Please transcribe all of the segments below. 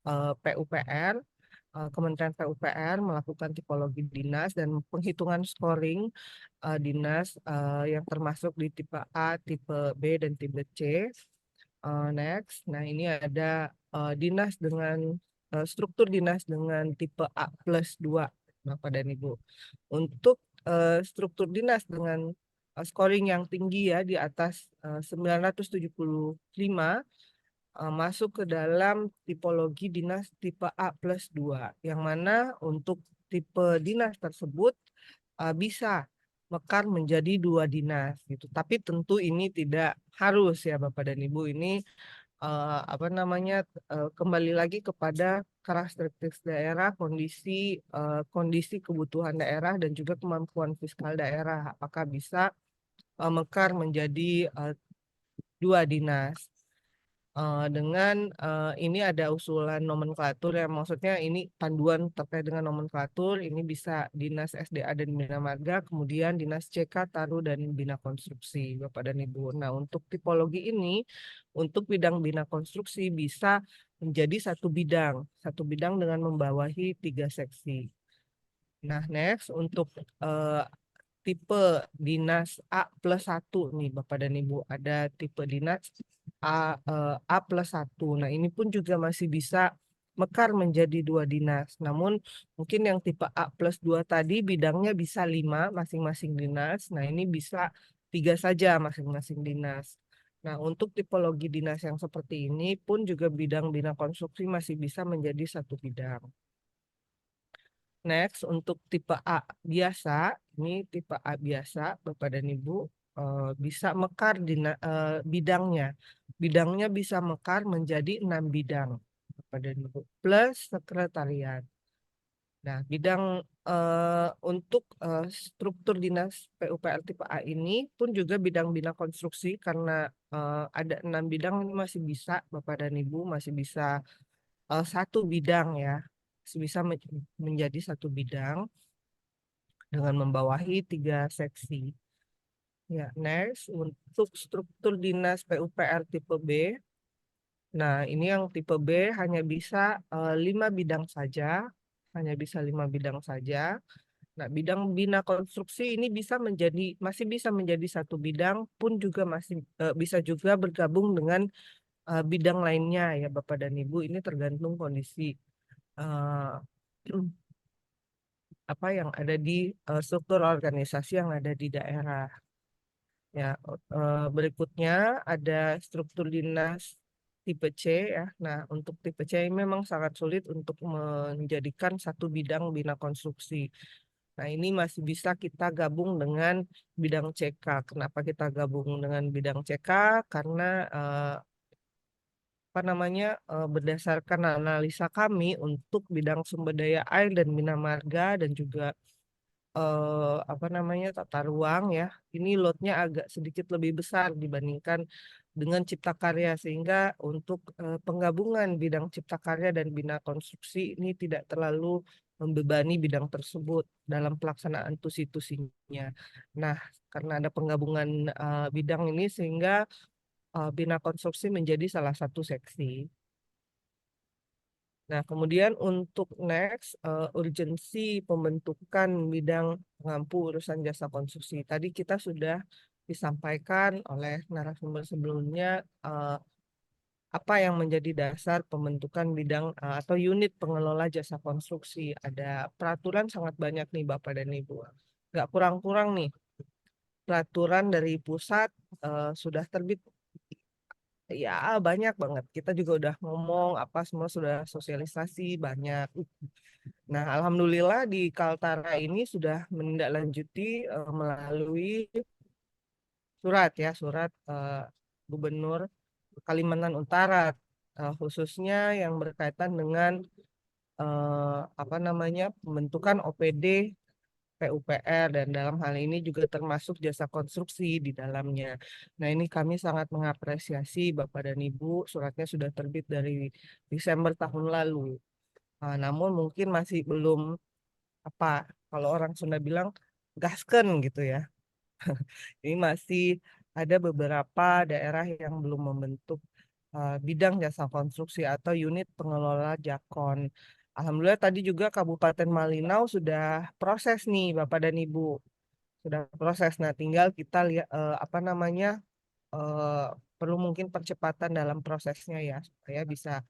PUPR, Kementerian PUPR melakukan tipologi dinas dan penghitungan scoring dinas yang termasuk di tipe A, tipe B, dan tipe C. Next, nah ini ada dinas dengan struktur dinas dengan tipe A plus 2, Bapak dan Ibu. Untuk struktur dinas dengan scoring yang tinggi ya di atas 975 masuk ke dalam tipologi dinas tipe A plus 2, yang mana untuk tipe dinas tersebut bisa mekar menjadi dua dinas gitu. Tapi tentu ini tidak harus ya Bapak dan Ibu. Ini apa namanya kembali lagi kepada karakteristik daerah, kondisi kebutuhan daerah dan juga kemampuan fiskal daerah. Apakah bisa mekar menjadi dua dinas? Dengan ini ada usulan nomenklatur ya, maksudnya ini panduan terkait dengan nomenklatur. Ini bisa dinas SDA dan Bina Marga, kemudian dinas CK, Taru, dan Bina Konstruksi, Bapak dan Ibu. Nah, untuk tipologi ini, untuk bidang bina konstruksi bisa menjadi satu bidang dengan membawahi 3 seksi. Nah, next untuk eh, tipe dinas A plus 1 nih Bapak dan Ibu. Ada tipe dinas A plus 1. Nah ini pun juga masih bisa mekar menjadi dua dinas. Namun mungkin yang tipe A plus 2 tadi bidangnya bisa 5 masing-masing dinas. Nah ini bisa 3 saja masing-masing dinas. Nah untuk tipologi dinas yang seperti ini pun juga bidang bina konstruksi masih bisa menjadi satu bidang. Next, untuk tipe A biasa, ini tipe A biasa, Bapak dan Ibu, bisa mekar di bidangnya. Bidangnya bisa mekar menjadi 6 bidang, Bapak dan Ibu, plus sekretariat. Nah, bidang untuk struktur dinas PUPR tipe A ini pun juga bidang bina konstruksi karena ada 6 bidang ini masih bisa, Bapak dan Ibu, masih bisa satu bidang ya, masih bisa menjadi satu bidang dengan membawahi 3 seksi. Ya, next untuk struktur dinas PUPR tipe B. Nah, ini yang tipe B hanya bisa 5 bidang saja, hanya bisa 5 bidang saja. Nah, bidang bina konstruksi ini masih bisa menjadi satu bidang, pun juga masih bisa juga bergabung dengan bidang lainnya ya Bapak dan Ibu. Ini tergantung kondisi eh, apa yang ada di struktur organisasi yang ada di daerah. Ya, berikutnya ada struktur dinas tipe C ya. Nah, untuk tipe C ini memang sangat sulit untuk menjadikan satu bidang bina konstruksi. Nah, ini masih bisa kita gabung dengan bidang CK. Kenapa kita gabung dengan bidang CK? Karena apa namanya berdasarkan analisa kami untuk bidang sumber daya air dan bina marga dan juga apa namanya tata ruang ya, ini lotnya agak sedikit lebih besar dibandingkan dengan cipta karya, sehingga untuk penggabungan bidang cipta karya dan bina konstruksi ini tidak terlalu membebani bidang tersebut dalam pelaksanaan tusi-tusinya. Nah, karena ada penggabungan bidang ini sehingga bina konstruksi menjadi salah satu seksi. Nah, kemudian untuk next, urgensi pembentukan bidang pengampu urusan jasa konstruksi. Tadi kita sudah disampaikan oleh narasumber sebelumnya apa yang menjadi dasar pembentukan bidang atau unit pengelola jasa konstruksi. Ada peraturan sangat banyak nih Bapak dan Ibu. Nggak kurang-kurang nih, peraturan dari pusat sudah terbit ya banyak banget. Kita juga udah ngomong apa semua sudah sosialisasi banyak. Nah, alhamdulillah di Kaltara ini sudah menindaklanjuti melalui surat Gubernur Kalimantan Utara khususnya yang berkaitan dengan apa namanya pembentukan OPD PUPR dan dalam hal ini juga termasuk jasa konstruksi di dalamnya. Nah, ini kami sangat mengapresiasi Bapak dan Ibu, suratnya sudah terbit dari Desember tahun lalu. Namun mungkin masih belum apa kalau orang Sunda bilang gasken gitu ya. Ini masih ada beberapa daerah yang belum membentuk bidang jasa konstruksi atau unit pengelola Jakon. Alhamdulillah tadi juga Kabupaten Malinau sudah proses nih Bapak dan Ibu. Sudah proses. Nah, tinggal kita lihat apa namanya eh, perlu mungkin percepatan dalam prosesnya ya supaya bisa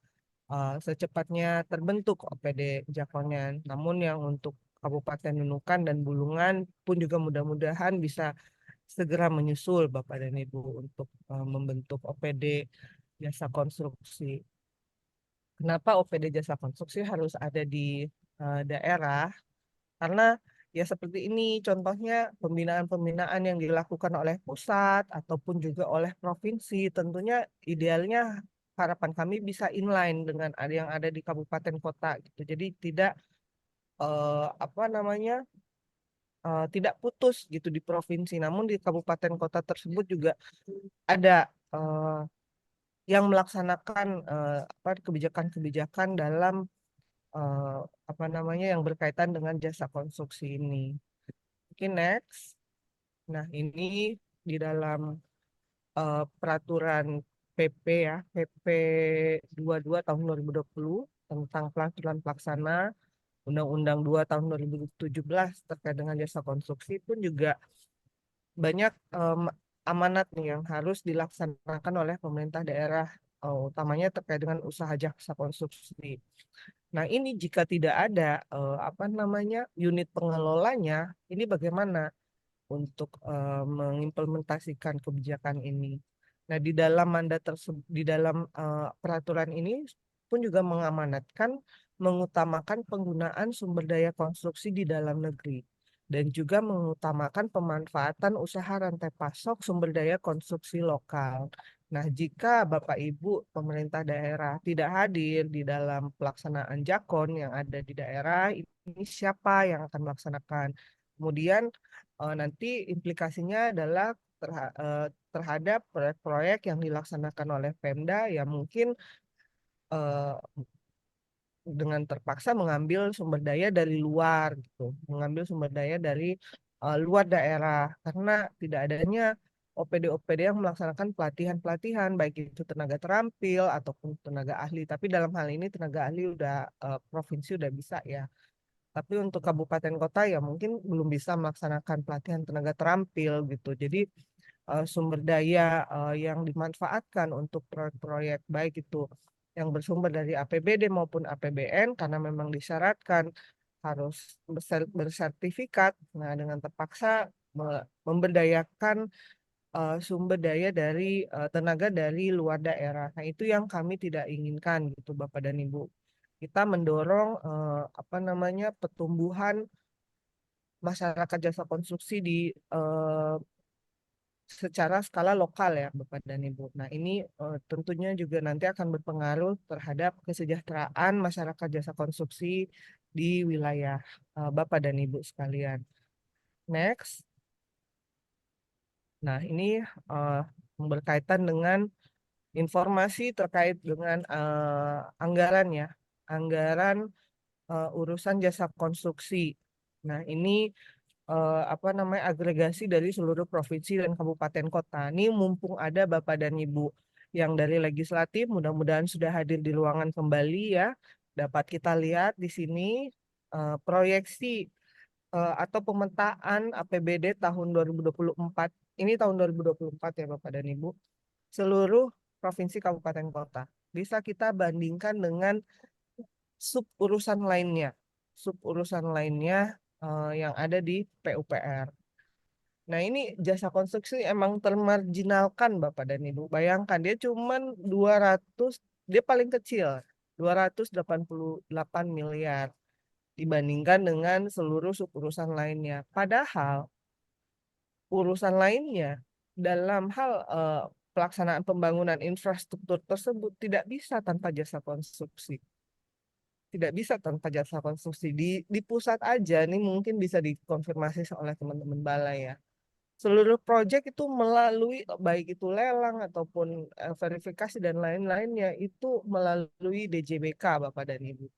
secepatnya terbentuk OPD Jakonnya. Namun yang untuk Kabupaten Nunukan dan Bulungan pun juga mudah-mudahan bisa segera menyusul Bapak dan Ibu untuk membentuk OPD jasa konstruksi. Kenapa OPD jasa konstruksi harus ada di daerah? Karena ya seperti ini contohnya pembinaan-pembinaan yang dilakukan oleh pusat ataupun juga oleh provinsi. Tentunya idealnya harapan kami bisa inline dengan ada yang ada di kabupaten kota gitu. Jadi tidak apa namanya tidak putus gitu di provinsi. Namun di kabupaten kota tersebut juga ada yang melaksanakan apa kebijakan-kebijakan dalam eh, apa namanya yang berkaitan dengan jasa konstruksi ini. Oke, next. Nah, ini di dalam peraturan PP ya, PP 22 tahun 2020 tentang peraturan pelaksana Undang-Undang 2 tahun 2017 terkait dengan jasa konstruksi pun juga banyak amanat nih yang harus dilaksanakan oleh pemerintah daerah, utamanya terkait dengan usaha jasa konstruksi. Nah, ini jika tidak ada apa namanya unit pengelolanya, ini bagaimana untuk mengimplementasikan kebijakan ini? Nah, di dalam mandat tersebut, di dalam peraturan ini pun juga mengamanatkan mengutamakan penggunaan sumber daya konstruksi di dalam negeri dan juga mengutamakan pemanfaatan usaha rantai pasok sumber daya konstruksi lokal. Nah, jika Bapak Ibu pemerintah daerah tidak hadir di dalam pelaksanaan Jakon yang ada di daerah, ini siapa yang akan melaksanakan? Kemudian nanti implikasinya adalah terhadap proyek-proyek yang dilaksanakan oleh Pemda yang mungkin eh, dengan terpaksa mengambil sumber daya dari luar gitu, mengambil sumber daya dari luar daerah karena tidak adanya OPD-OPD yang melaksanakan pelatihan-pelatihan baik itu tenaga terampil ataupun tenaga ahli. Tapi dalam hal ini tenaga ahli udah provinsi udah bisa ya. Tapi untuk kabupaten kota ya mungkin belum bisa melaksanakan pelatihan tenaga terampil gitu. Jadi sumber daya yang dimanfaatkan untuk proyek-proyek baik itu yang bersumber dari APBD maupun APBN karena memang disyaratkan harus bersertifikat. Nah, dengan terpaksa memberdayakan sumber daya dari tenaga dari luar daerah. Nah, itu yang kami tidak inginkan gitu Bapak dan Ibu. Kita mendorong apa namanya pertumbuhan masyarakat jasa konstruksi di eh, secara skala lokal ya Bapak dan Ibu. Nah, ini tentunya juga nanti akan berpengaruh terhadap kesejahteraan masyarakat jasa konstruksi di wilayah Bapak dan Ibu sekalian. Next. Nah, ini eh, berkaitan dengan informasi terkait dengan anggaran ya. Anggaran urusan jasa konstruksi. Nah, ini apa namanya agregasi dari seluruh provinsi dan kabupaten kota. Ini mumpung ada Bapak dan Ibu yang dari legislatif, mudah-mudahan sudah hadir di ruangan kembali ya. Dapat kita lihat di sini proyeksi atau pemetaan APBD tahun 2024. Ini tahun 2024 ya Bapak dan Ibu. Seluruh provinsi kabupaten kota. Bisa kita bandingkan dengan sub urusan lainnya. Sub urusan lainnya yang ada di PUPR. Nah, ini jasa konstruksi emang termarginalkan Bapak dan Ibu. Bayangkan dia cuman 200, dia paling kecil, 288 miliar dibandingkan dengan seluruh suburusan lainnya. Padahal urusan lainnya dalam hal pelaksanaan pembangunan infrastruktur tersebut tidak bisa tanpa jasa konstruksi. Tidak bisa tanpa jasa konstruksi. Di pusat aja nih mungkin bisa dikonfirmasi oleh teman-teman balai ya. Seluruh proyek itu melalui baik itu lelang ataupun verifikasi dan lain-lainnya itu melalui DJBK Bapak dan Ibu.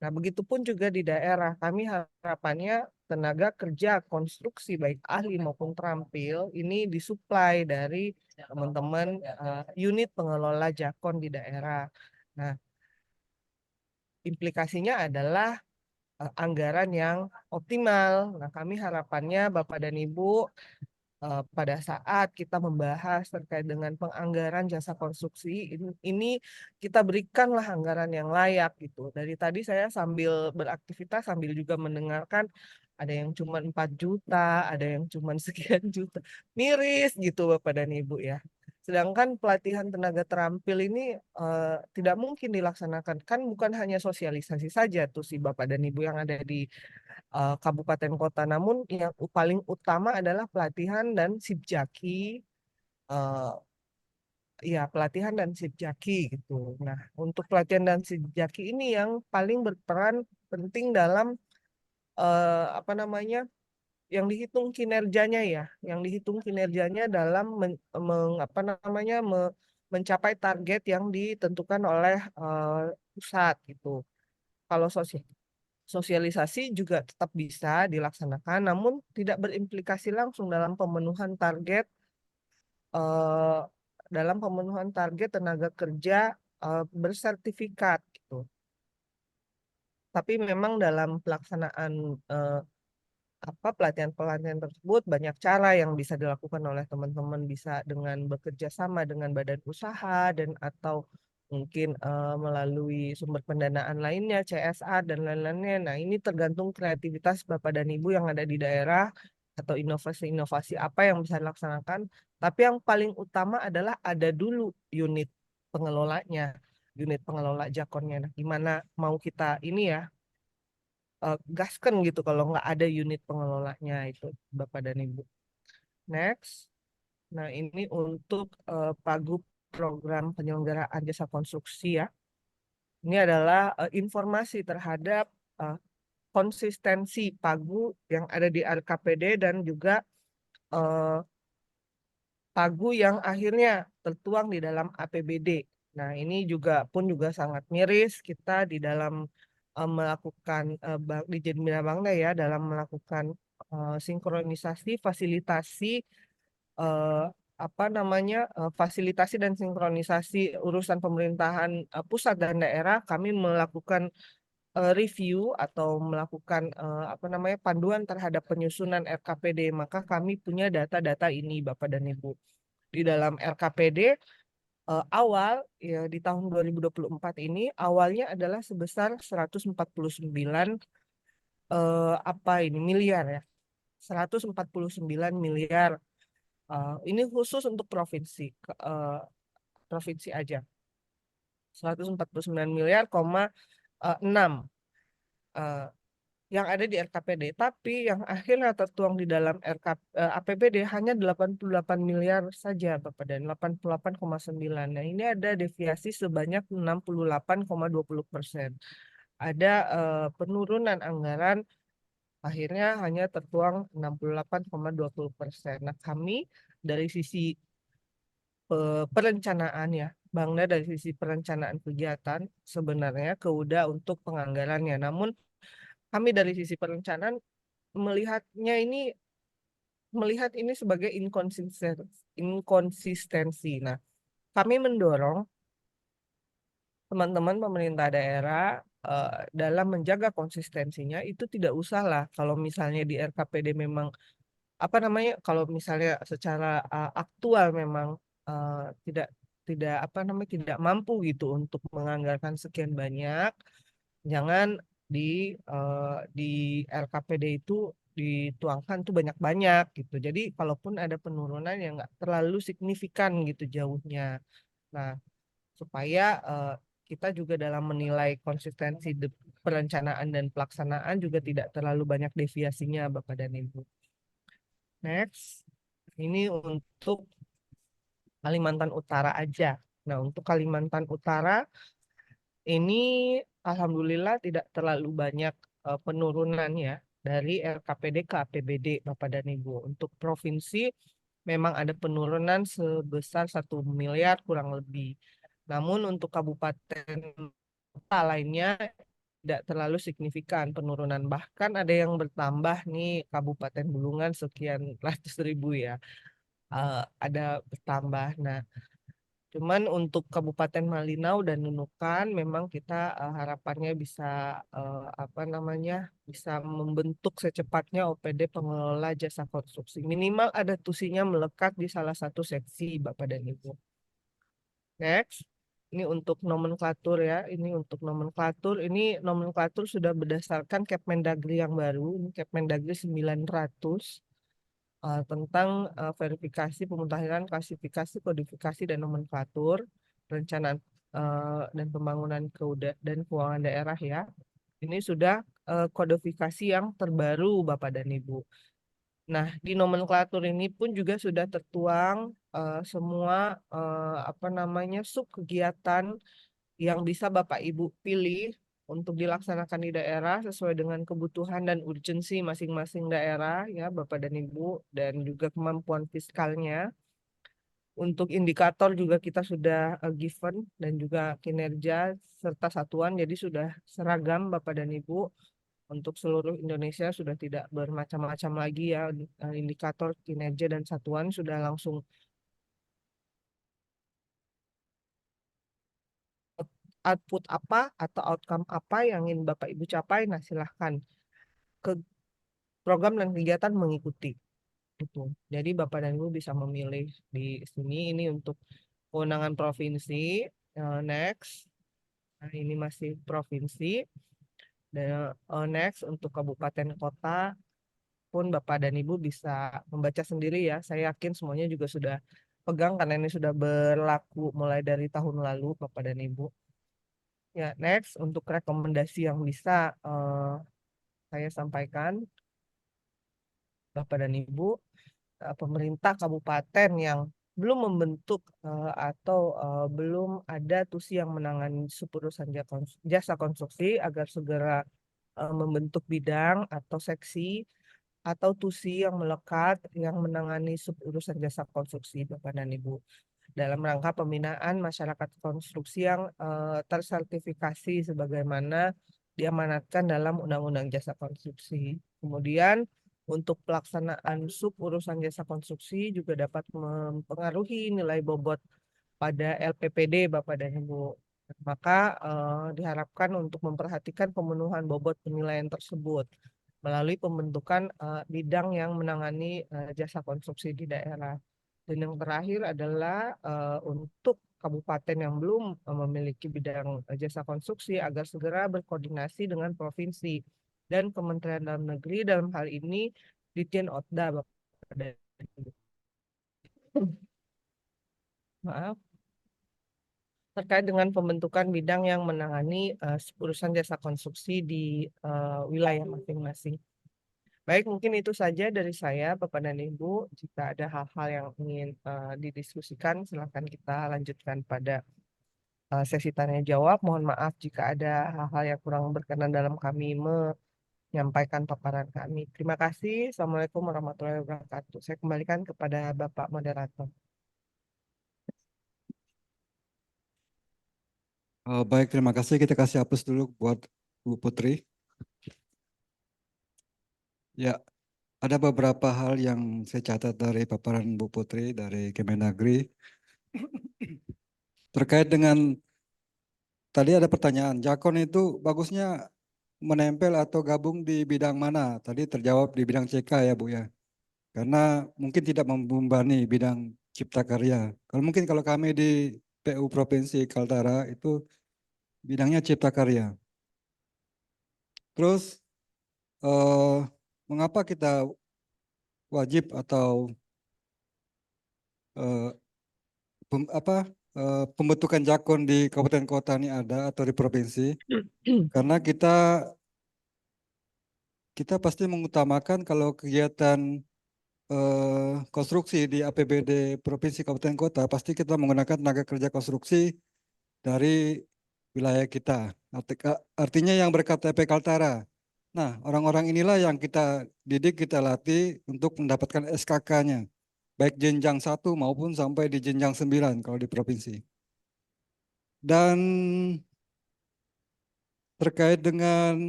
Nah, begitupun juga di daerah. Kami harapannya tenaga kerja konstruksi baik ahli maupun terampil ini disuplai dari teman-teman unit pengelola Jakon di daerah. Nah, implikasinya adalah anggaran yang optimal. Nah, kami harapannya Bapak dan Ibu pada saat kita membahas terkait dengan penganggaran jasa konstruksi ini kita berikanlah anggaran yang layak gitu. Dari tadi saya sambil beraktivitas sambil juga mendengarkan ada yang cuma 4 juta, ada yang cuma sekian juta. Miris gitu Bapak dan Ibu ya. Sedangkan pelatihan tenaga terampil ini tidak mungkin dilaksanakan. Kan bukan hanya sosialisasi saja tuh si Bapak dan Ibu yang ada di kabupaten kota. Namun yang paling utama adalah pelatihan dan sipjaki, eh, ya pelatihan dan sipjaki gitu. Nah, untuk pelatihan dan sipjaki ini yang paling berperan penting dalam apa namanya, yang dihitung kinerjanya ya, yang dihitung kinerjanya dalam apa namanya mencapai target yang ditentukan oleh pusat gitu. Kalau sosialisasi juga tetap bisa dilaksanakan, namun tidak berimplikasi langsung eh, dalam pemenuhan target tenaga kerja bersertifikat gitu. Tapi memang dalam pelaksanaan eh, apa pelatihan-pelatihan tersebut banyak cara yang bisa dilakukan oleh teman-teman, bisa dengan bekerja sama dengan badan usaha dan atau mungkin melalui sumber pendanaan lainnya CSR dan lain-lainnya. Nah, ini tergantung kreativitas Bapak dan Ibu yang ada di daerah atau inovasi-inovasi apa yang bisa dilaksanakan. Tapi yang paling utama adalah ada dulu unit pengelolanya, unit pengelola Jakonnya. Nah, gimana mau kita ini ya gasken gitu kalau nggak ada unit pengelolanya itu Bapak dan Ibu. Next. Nah, ini untuk Pagu program penyelenggaraan jasa konstruksi ya. Ini adalah informasi terhadap eh, konsistensi Pagu yang ada di RKPD dan juga eh, Pagu yang akhirnya tertuang di dalam APBD. Nah, ini juga sangat miris kita di dalam melakukan di Jenbina Bangda ya dalam melakukan sinkronisasi fasilitasi eh, apa namanya fasilitasi dan sinkronisasi urusan pemerintahan pusat dan daerah. Kami melakukan review atau melakukan apa namanya panduan terhadap penyusunan RKPD. Maka kami punya data-data ini Bapak dan Ibu. Di dalam RKPD awal ya di tahun 2024 ini awalnya adalah sebesar 149 apa ini miliar ya. 149 miliar. Ini khusus untuk provinsi aja. 149 miliar, 6 eh, yang ada di RKPD. Tapi yang akhirnya tertuang di dalam APBD hanya 88 miliar saja, Bapak, dan 88,9. Nah, ini ada deviasi sebanyak 68,20%. Ada penurunan anggaran akhirnya hanya tertuang 68,20%. Nah, kami dari sisi perencanaan ya, Bangda dari sisi perencanaan kegiatan sebenarnya keudah untuk penganggarannya. Namun kami dari sisi perencanaan melihatnya ini melihat ini sebagai inkonsistensi. Nah, kami mendorong teman-teman pemerintah daerah dalam menjaga konsistensinya itu tidak usahlah kalau misalnya di RKPD memang apa namanya kalau misalnya secara aktual memang eh, tidak tidak apa namanya tidak mampu gitu untuk menganggarkan sekian banyak, jangan di di RKPD itu dituangkan tuh banyak-banyak gitu. Jadi kalaupun ada penurunan yang nggak terlalu signifikan gitu jauhnya. Nah, supaya kita juga dalam menilai konsistensi perencanaan dan pelaksanaan juga tidak terlalu banyak deviasinya Bapak dan Ibu. Next, ini untuk Kalimantan Utara aja. Nah, untuk Kalimantan Utara ini alhamdulillah tidak terlalu banyak penurunan ya dari RKPD ke APBD Bapak dan Ibu. Untuk provinsi memang ada penurunan sebesar 1 miliar kurang lebih. Namun untuk kabupaten kota lainnya tidak terlalu signifikan penurunan. Bahkan ada yang bertambah nih Kabupaten Bulungan sekian ratus ribu ya. Ada bertambah. Nah, cuman untuk Kabupaten Malinau dan Nunukan memang kita harapannya bisa apa namanya bisa membentuk secepatnya OPD pengelola jasa konstruksi. Minimal ada tusinya melekat di salah satu seksi Bapak dan Ibu. Next. Ini untuk nomenklatur ya. Ini untuk nomenklatur. Ini nomenklatur sudah berdasarkan Kepmendagri yang baru. Ini Kepmendagri 900 tentang verifikasi, pemutahiran, klasifikasi, kodifikasi, dan nomenklatur, perencanaan dan pembangunan dan keuangan daerah ya. Ini sudah kodifikasi yang terbaru Bapak dan Ibu. Nah, di nomenklatur ini pun juga sudah tertuang semua apa namanya sub kegiatan yang bisa Bapak Ibu pilih untuk dilaksanakan di daerah sesuai dengan kebutuhan dan urgensi masing-masing daerah ya Bapak dan Ibu dan juga kemampuan fiskalnya. Untuk indikator juga kita sudah given dan juga kinerja serta satuan jadi sudah seragam Bapak dan Ibu untuk seluruh Indonesia sudah tidak bermacam-macam lagi ya indikator kinerja dan satuan sudah langsung output apa atau outcome apa yang ingin Bapak Ibu capai. Nah, silahkan ke program dan kegiatan mengikuti itu. Jadi Bapak dan Ibu bisa memilih di sini ini untuk kewenangan provinsi. Next. Nah, ini masih provinsi. Dan next untuk kabupaten kota pun Bapak dan Ibu bisa membaca sendiri ya. Saya yakin semuanya juga sudah pegang karena ini sudah berlaku mulai dari tahun lalu Bapak dan Ibu. Ya, next untuk rekomendasi yang bisa saya sampaikan Bapak dan Ibu, pemerintah kabupaten yang belum membentuk atau belum ada TUSI yang menangani urusan jasa konstruksi agar segera membentuk bidang atau seksi atau TUSI yang melekat yang menangani urusan jasa konstruksi Bapak dan Ibu dalam rangka pembinaan masyarakat konstruksi yang tersertifikasi sebagaimana diamanatkan dalam Undang-Undang Jasa Konstruksi. Kemudian untuk pelaksanaan urusan jasa konstruksi juga dapat mempengaruhi nilai bobot pada LPPD Bapak dan Ibu. Maka diharapkan untuk memperhatikan pemenuhan bobot penilaian tersebut melalui pembentukan bidang yang menangani jasa konstruksi di daerah. Dan yang terakhir adalah untuk kabupaten yang belum memiliki bidang jasa konstruksi agar segera berkoordinasi dengan provinsi dan Kementerian Dalam Negeri dalam hal ini Ditjen Otda Bapak dan Ibu. Maaf. Terkait dengan pembentukan bidang yang menangani urusan jasa konstruksi di wilayah masing-masing. Baik, mungkin itu saja dari saya, Bapak dan Ibu. Jika ada hal-hal yang ingin didiskusikan, silakan kita lanjutkan pada sesi tanya jawab. Mohon maaf jika ada hal-hal yang kurang berkenan dalam kami menyampaikan paparan kami. Terima kasih. Assalamualaikum warahmatullahi wabarakatuh. Saya kembalikan kepada Bapak Moderator. Baik, terima kasih. Kita kasih hapus dulu buat Bu Putri. Ya, ada beberapa hal yang saya catat dari paparan Bu Putri dari Kemendagri. Terkait dengan tadi ada pertanyaan, Jakon itu bagusnya menempel atau gabung di bidang mana? Tadi terjawab di bidang CK ya Bu ya. Karena mungkin tidak membebani bidang cipta karya. Kalau kami di PU Provinsi Kaltara itu bidangnya cipta karya. Terus eh, mengapa kita wajib atau eh, pembentukan jakon di kabupaten kota ini ada atau di provinsi? Karena kita pasti mengutamakan kalau kegiatan konstruksi di APBD provinsi kabupaten kota pasti kita menggunakan tenaga kerja konstruksi dari wilayah kita. Artinya yang berKTP Kaltara. Nah, orang-orang inilah yang kita didik, kita latih untuk mendapatkan SKK-nya. Baik jenjang 1 maupun sampai di jenjang 9 kalau di provinsi. Dan terkait dengan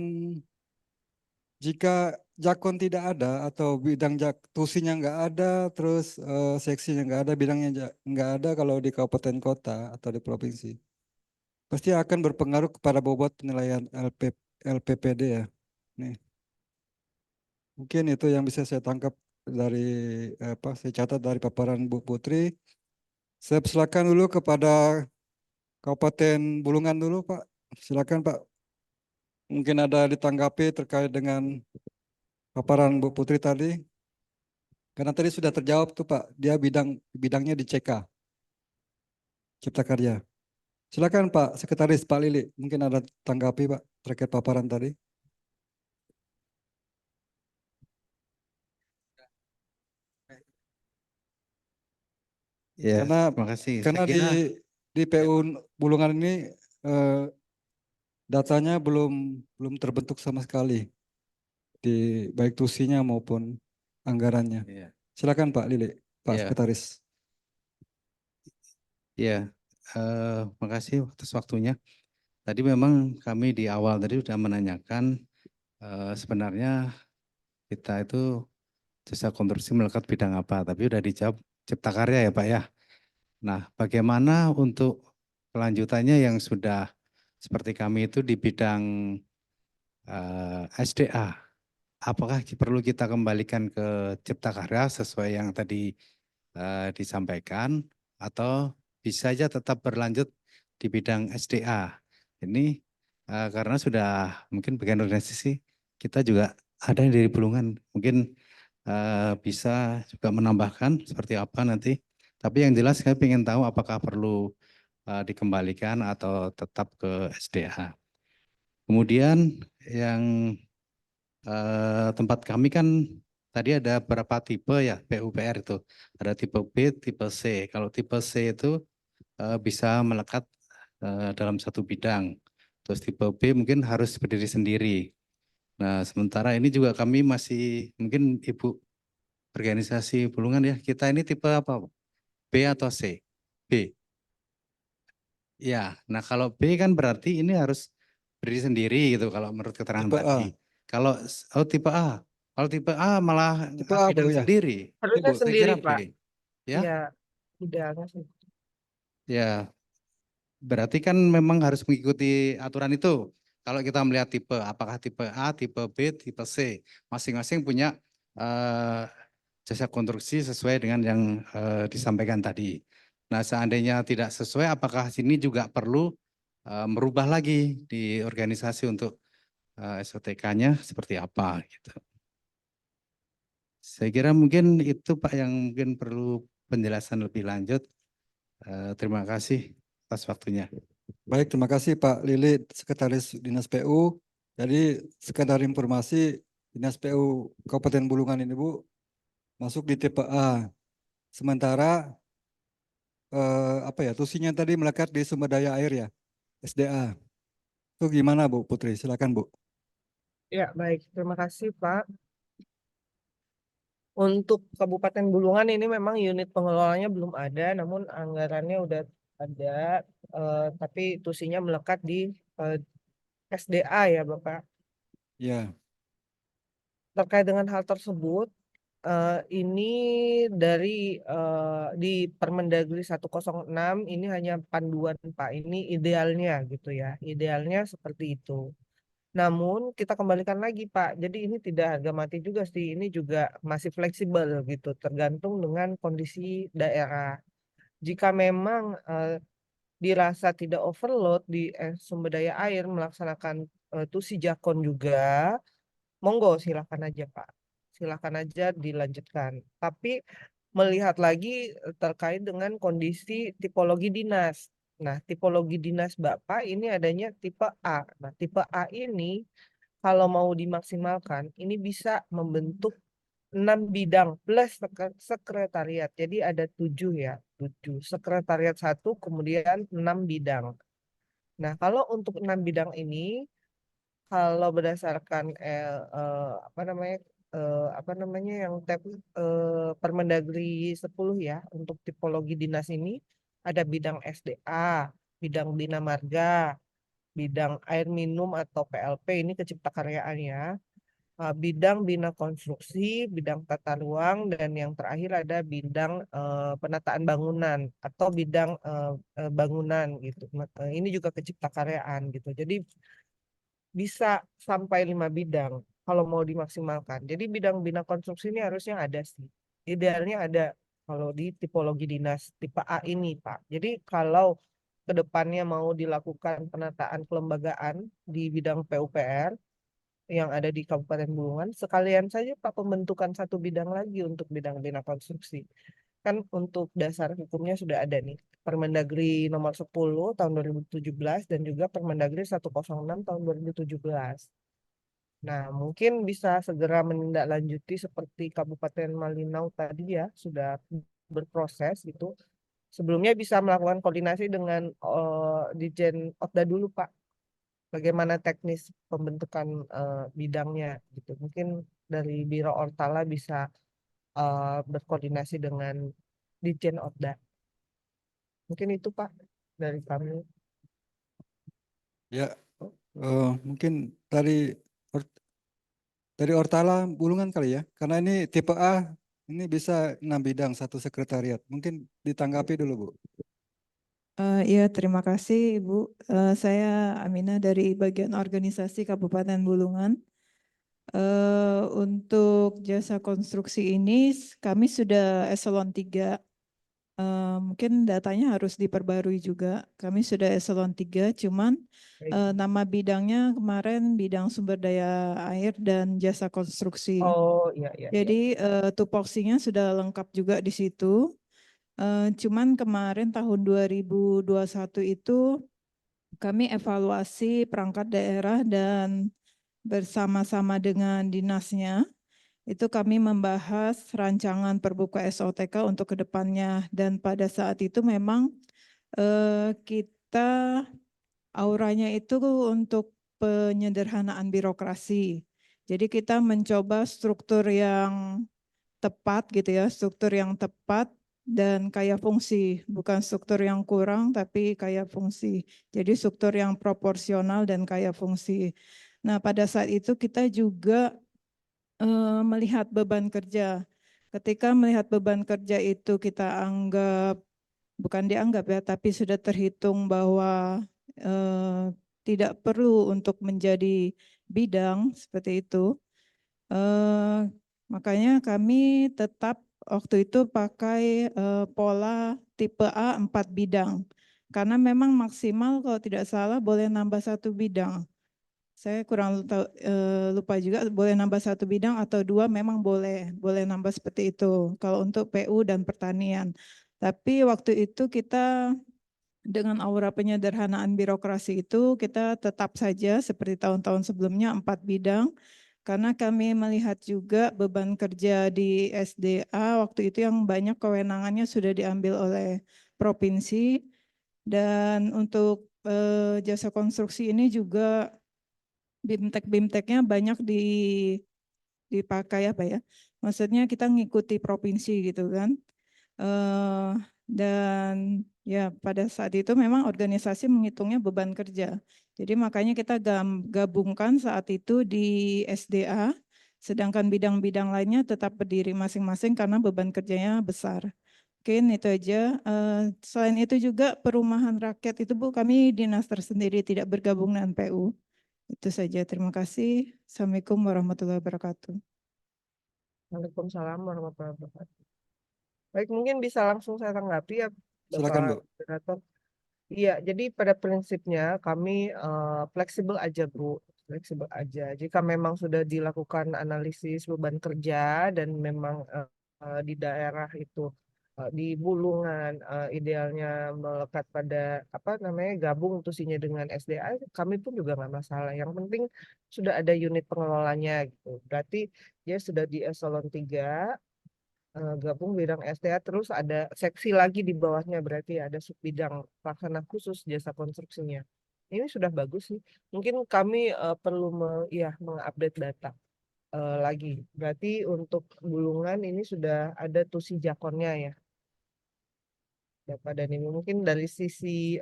jika jakon tidak ada atau bidang tusinya nggak ada, terus seksinya nggak ada, bidangnya nggak ada kalau di kabupaten kota atau di provinsi, pasti akan berpengaruh kepada bobot penilaian LPPD ya. Nih, mungkin itu yang bisa saya tangkap dari saya catat dari paparan Bu Putri. Saya persilakan dulu kepada Kabupaten Bulungan dulu, Pak. Silakan, Pak. Mungkin ada ditanggapi terkait dengan paparan Bu Putri tadi. Karena tadi sudah terjawab tuh, Pak. Dia bidangnya di CK, Cipta Karya. Silakan Pak Sekretaris Pak Lili. Mungkin ada tanggapi Pak terkait paparan tadi. Ya, Karena terima kasih. Saya karena kira di ya, PU Pak. Bulungan ini eh, datanya belum terbentuk sama sekali di baik tusinya maupun anggarannya. Ya, Silakan Pak Lili, Pak ya, Sekretaris. ya. Makasih atas waktunya. Tadi memang kami di awal tadi sudah menanyakan sebenarnya kita itu jasa konstruksi melekat bidang apa, tapi sudah dijawab Cipta Karya ya Pak ya. Nah, bagaimana untuk kelanjutannya yang sudah seperti kami itu di bidang SDA? Apakah perlu kita kembalikan ke Cipta Karya sesuai yang tadi disampaikan, atau bisa saja tetap berlanjut di bidang SDA? Ini karena sudah mungkin bagian organisasi kita juga ada yang dari Bulungan, mungkin bisa juga menambahkan seperti apa nanti. Tapi yang jelas saya ingin tahu apakah perlu dikembalikan atau tetap ke SDA. Kemudian yang tempat kami kan tadi ada berapa tipe ya PUPR itu. Ada tipe B, tipe C. Kalau tipe C itu bisa melekat dalam satu bidang. Terus tipe B mungkin harus berdiri sendiri. Nah, sementara ini juga kami masih, mungkin Ibu organisasi Bulungan ya, kita ini tipe apa? B atau C? B. Ya, nah kalau B kan berarti ini harus berdiri sendiri gitu kalau menurut keterangan Tipe tadi. A. Kalau tipe A, kalau tipe A malah Tipe A Bu bidang ya. sendiri. Harusnya Ibu, saya sendiri kira B. Pak. Ya, Ya, idealnya sih. ya berarti kan memang harus mengikuti aturan itu. Kalau kita melihat tipe, apakah tipe A, tipe B, tipe C, masing-masing punya eh, jasa konstruksi sesuai dengan yang disampaikan tadi. Nah, seandainya tidak sesuai, apakah sini juga perlu merubah lagi di organisasi untuk SOTK-nya seperti apa gitu. Saya kira mungkin itu Pak yang mungkin perlu penjelasan lebih lanjut. Terima kasih atas waktunya. Baik, terima kasih Pak Lili, Sekretaris Dinas PU. Jadi sekedar informasi, Dinas PU Kabupaten Bulungan ini Bu masuk di tipe A. Sementara tusinya tadi melekat di sumber daya air ya, SDA. Itu gimana Bu Putri? Silakan Bu. Ya, baik. Terima kasih Pak. Untuk Kabupaten Bulungan ini memang unit pengelolanya belum ada, namun anggarannya udah ada, tapi tusinya melekat di eh, SDA ya Bapak. Ya, Terkait dengan hal tersebut, ini dari di Permendagri 106 ini hanya panduan Pak. Ini idealnya gitu ya. Idealnya seperti itu. Namun kita kembalikan lagi Pak. Jadi ini tidak harga mati juga sih. Ini juga masih fleksibel gitu. Tergantung dengan kondisi daerah. Jika memang dirasa tidak overload di sumber daya air melaksanakan tusi jakon juga, monggo silakan aja Pak. Silakan aja dilanjutkan. Tapi melihat lagi terkait dengan kondisi tipologi dinas. Nah, tipologi dinas Bapak ini adanya tipe A. Nah, tipe A ini kalau mau dimaksimalkan, ini bisa membentuk 6 bidang plus sekretariat. Jadi ada 7 ya, 7. Sekretariat satu, kemudian 6 bidang. Nah, kalau untuk 6 bidang ini, kalau berdasarkan apa namanya yang Permendagri 10 ya, untuk tipologi dinas ini ada bidang SDA, bidang Bina Marga, bidang air minum atau PLP ini keciptakaryaan ya. Bidang bina konstruksi, bidang tata ruang, dan yang terakhir ada bidang penataan bangunan atau bidang bangunan gitu. Ini juga keciptakaryaan gitu. Jadi bisa sampai 5 bidang kalau mau dimaksimalkan. Jadi bidang bina konstruksi ini harusnya ada sih. Idealnya ada kalau di tipologi dinas tipe A ini, Pak. Jadi kalau kedepannya mau dilakukan penataan kelembagaan di bidang PUPR yang ada di Kabupaten Bulungan, sekalian saja Pak pembentukan satu bidang lagi untuk bidang bina konstruksi. Kan untuk dasar hukumnya sudah ada nih. Permendagri nomor 10 tahun 2017 dan juga Permendagri 106 tahun 2017. Nah, mungkin bisa segera menindaklanjuti seperti Kabupaten Malinau tadi ya, sudah berproses gitu. Sebelumnya bisa melakukan koordinasi dengan Ditjen Otda dulu Pak. Bagaimana teknis pembentukan bidangnya gitu. Mungkin dari Biro Ortala bisa berkoordinasi dengan Ditjen Otda. Mungkin itu Pak dari kami. Ya, mungkin dari Ortala Bulungan kali ya, karena ini tipe A, ini bisa 6 bidang satu sekretariat. Mungkin ditanggapi dulu Bu. Iya, terima kasih Ibu. Saya Aminah dari bagian organisasi Kabupaten Bulungan. Untuk jasa konstruksi ini kami sudah eselon 3. Mungkin datanya harus diperbarui juga. Kami sudah eselon 3, cuman nama bidangnya kemarin bidang sumber daya air dan jasa konstruksi. Oh iya iya. Jadi tupoksinya sudah lengkap juga di situ. Cuman kemarin tahun 2021 itu kami evaluasi perangkat daerah dan bersama-sama dengan dinasnya itu kami membahas rancangan perbuku SOTK untuk kedepannya, dan pada saat itu memang kita auranya itu untuk penyederhanaan birokrasi. Jadi kita mencoba struktur yang tepat gitu ya, struktur yang tepat dan kaya fungsi, bukan struktur yang kurang tapi kaya fungsi. Jadi struktur yang proporsional dan kaya fungsi. Nah, pada saat itu kita juga melihat beban kerja. Ketika melihat beban kerja itu kita anggap, bukan dianggap ya, tapi sudah terhitung bahwa tidak perlu untuk menjadi bidang seperti itu. Makanya kami tetap waktu itu pakai pola tipe A 4 bidang. Karena memang maksimal kalau tidak salah boleh nambah 1 bidang. Saya kurang lupa juga, boleh nambah 1 bidang atau 2 memang boleh nambah seperti itu. Kalau untuk PU dan pertanian. Tapi waktu itu kita dengan aura penyederhanaan birokrasi itu kita tetap saja seperti tahun-tahun sebelumnya 4 bidang. Karena kami melihat juga beban kerja di SDA waktu itu yang banyak kewenangannya sudah diambil oleh provinsi, dan untuk jasa konstruksi ini juga BIMTEK-BIMTEKnya banyak dipakai apa ya? Maksudnya kita ngikuti provinsi gitu kan. Dan ya pada saat itu memang organisasi menghitungnya beban kerja. Jadi makanya kita gabungkan saat itu di SDA, sedangkan bidang-bidang lainnya tetap berdiri masing-masing karena beban kerjanya besar. Mungkin itu aja. Selain itu juga perumahan rakyat itu Bu, kami dinas tersendiri tidak bergabung dengan PU. Itu saja, terima kasih. Assalamualaikum warahmatullahi wabarakatuh. Waalaikumsalam warahmatullahi wabarakatuh. Baik, mungkin bisa langsung saya tanggapi ya, Silakan Bu. Bapak Moderator. Iya, jadi pada prinsipnya kami fleksibel aja, Bu. Fleksibel aja. Jika memang sudah dilakukan analisis beban kerja dan memang di daerah itu di Bulungan idealnya melekat pada apa namanya gabung tusinya dengan SDA, kami pun juga nggak masalah. Yang penting sudah ada unit pengelolanya gitu. Berarti dia sudah di eselon 3 gabung bidang SDA, terus ada seksi lagi di bawahnya, berarti ada subbidang pelaksana khusus jasa konstruksinya. Ini sudah bagus sih. Mungkin kami perlu mengupdate data lagi. Berarti untuk Bulungan ini sudah ada tusi jakonnya ya. Bapak dan Ibu. Mungkin dari sisi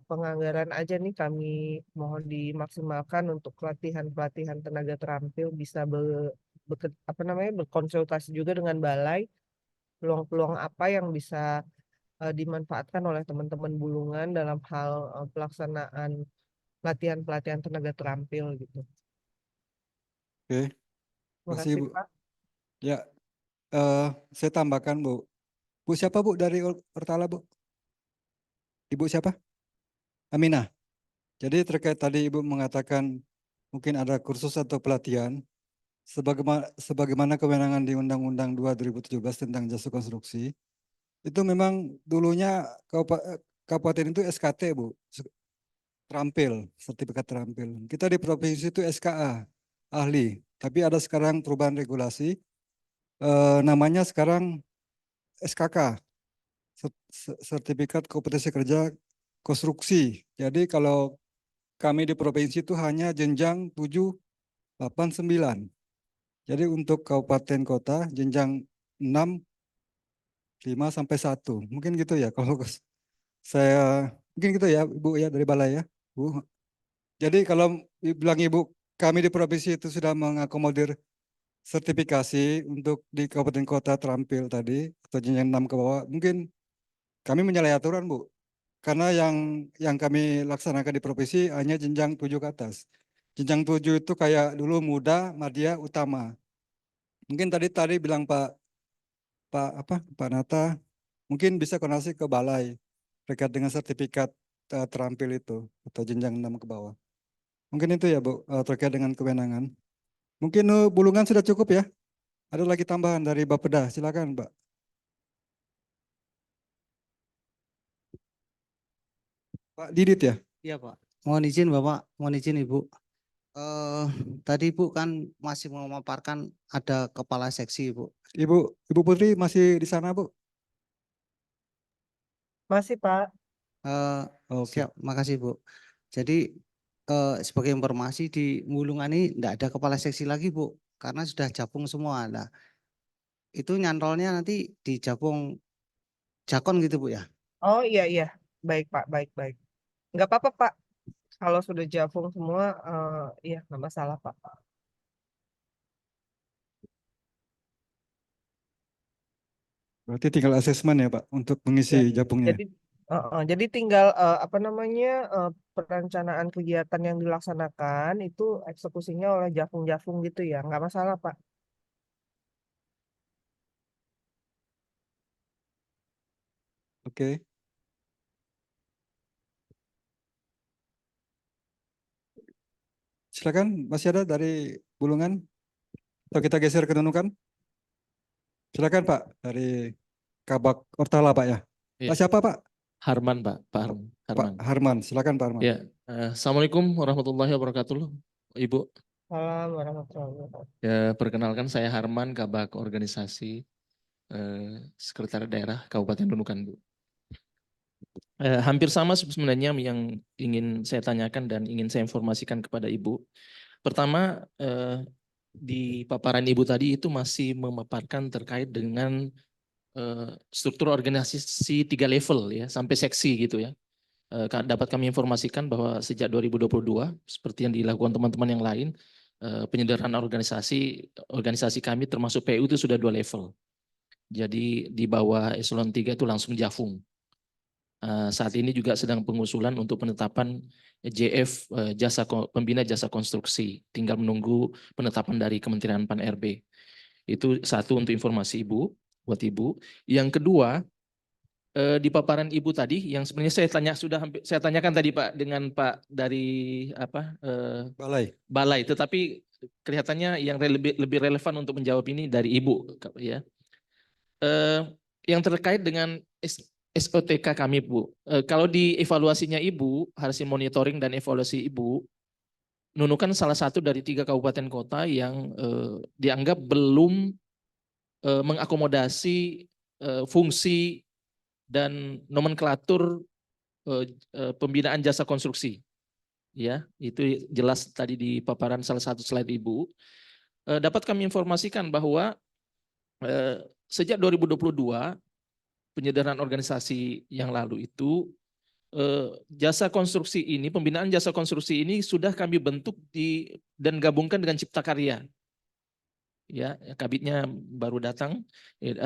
penganggaran aja nih kami mohon dimaksimalkan untuk pelatihan-pelatihan tenaga terampil bisa berkonsultasi juga dengan balai peluang-peluang apa yang bisa dimanfaatkan oleh teman-teman Bulungan dalam hal pelaksanaan pelatihan-pelatihan tenaga terampil gitu. Oke, Terima kasih kasih Bu. Pak. Ya, saya tambahkan Bu. Bu siapa Bu dari Ortala Bu? Ibu siapa? Aminah. Jadi terkait tadi Ibu mengatakan mungkin ada kursus atau pelatihan. Sebagaimana kewenangan di Undang-Undang 2 2017 tentang jasa konstruksi, itu memang dulunya kabupaten itu SKT Bu, terampil, sertifikat terampil. Kita di provinsi itu SKA, ahli. Tapi ada sekarang perubahan regulasi, namanya sekarang SKK, sertifikat kompetensi kerja konstruksi. Jadi kalau kami di provinsi itu hanya jenjang 7, 8, 9. Jadi untuk kabupaten kota jenjang 6, 5 sampai 1. Mungkin gitu ya kalau saya mungkin gitu ya Ibu ya dari balai ya, Bu. Jadi kalau bilang Ibu kami di provinsi itu sudah mengakomodir sertifikasi untuk di kabupaten kota terampil tadi atau jenjang 6 ke bawah, mungkin kami menyalahi aturan Bu. Karena yang kami laksanakan di provinsi hanya jenjang 7 ke atas. Jenjang 7 itu kayak dulu muda, madya, utama. Mungkin tadi bilang Pak Nata, mungkin bisa koordinasi ke balai terkait dengan sertifikat terampil itu atau jenjang 6 ke bawah. Mungkin itu ya Bu, terkait dengan kewenangan. Mungkin Bulungan sudah cukup ya? Ada lagi tambahan dari Bapeda, silakan Pak. Pak Didit ya? Iya Pak, mohon izin Bapak, mohon izin Ibu. Tadi Ibu kan masih memaparkan ada kepala seksi Ibu. Ibu Putri masih di sana Bu? Masih Pak. Oke. Siap, makasih Bu. Jadi sebagai informasi di Mulungan ini tidak ada kepala seksi lagi Bu, karena sudah Japung semua. Nah, itu nyantolnya nanti di Japung Jakon gitu Bu ya? Oh iya iya, baik Pak, baik. Nggak apa-apa Pak. Kalau sudah Jafung semua, iya nggak masalah Pak. Berarti tinggal asesmen ya Pak untuk mengisi Ya, Japungnya. jadi tinggal perencanaan kegiatan yang dilaksanakan itu eksekusinya oleh Jafung gitu ya, nggak masalah Pak. Oke. Silakan, masih ada dari Bulungan? Atau kita geser ke Nunukan? Silakan Pak, dari Kabak Ortala Pak ya. Iya. Pak siapa Pak? Harman, Pak. Pak Harman. Pak Harman, silakan Pak Harman. Ya, Assalamualaikum warahmatullahi wabarakatuh, Ibu. Salam warahmatullahi wabarakatuh. Ya, perkenalkan saya Harman, Kabak Organisasi Sekretariat Daerah Kabupaten Nunukan, Bu. Hampir sama sebenarnya yang ingin saya tanyakan dan ingin saya informasikan kepada Ibu. Pertama, di paparan Ibu tadi itu masih memaparkan terkait dengan struktur organisasi 3 level ya, sampai seksi gitu ya. Dapat kami informasikan bahwa sejak 2022 seperti yang dilakukan teman-teman yang lain, penyederhanaan organisasi kami termasuk PU itu sudah 2 level. Jadi di bawah eselon 3 itu langsung Jafung. Saat ini juga sedang pengusulan untuk penetapan JF pembina jasa konstruksi, tinggal menunggu penetapan dari Kementerian Pan-RB. Itu satu untuk informasi Ibu, buat Ibu. Yang kedua, di paparan Ibu tadi yang sebenarnya saya tanyakan tadi Pak dengan Pak dari Balai, tetapi kelihatannya yang lebih relevan untuk menjawab ini dari Ibu ya. Yang terkait dengan SOTK kami Bu, kalau di evaluasinya Ibu, hasil monitoring dan evaluasi Ibu, Nunukan salah satu dari 3 kabupaten kota yang dianggap belum mengakomodasi fungsi dan nomenklatur pembinaan jasa konstruksi. Ya, itu jelas tadi di paparan salah satu slide Ibu. Dapat kami informasikan bahwa sejak 2022 penyederhanaan organisasi yang lalu itu jasa konstruksi ini, pembinaan jasa konstruksi ini sudah kami bentuk dan gabungkan dengan Cipta Karya. Ya, kabitnya baru datang,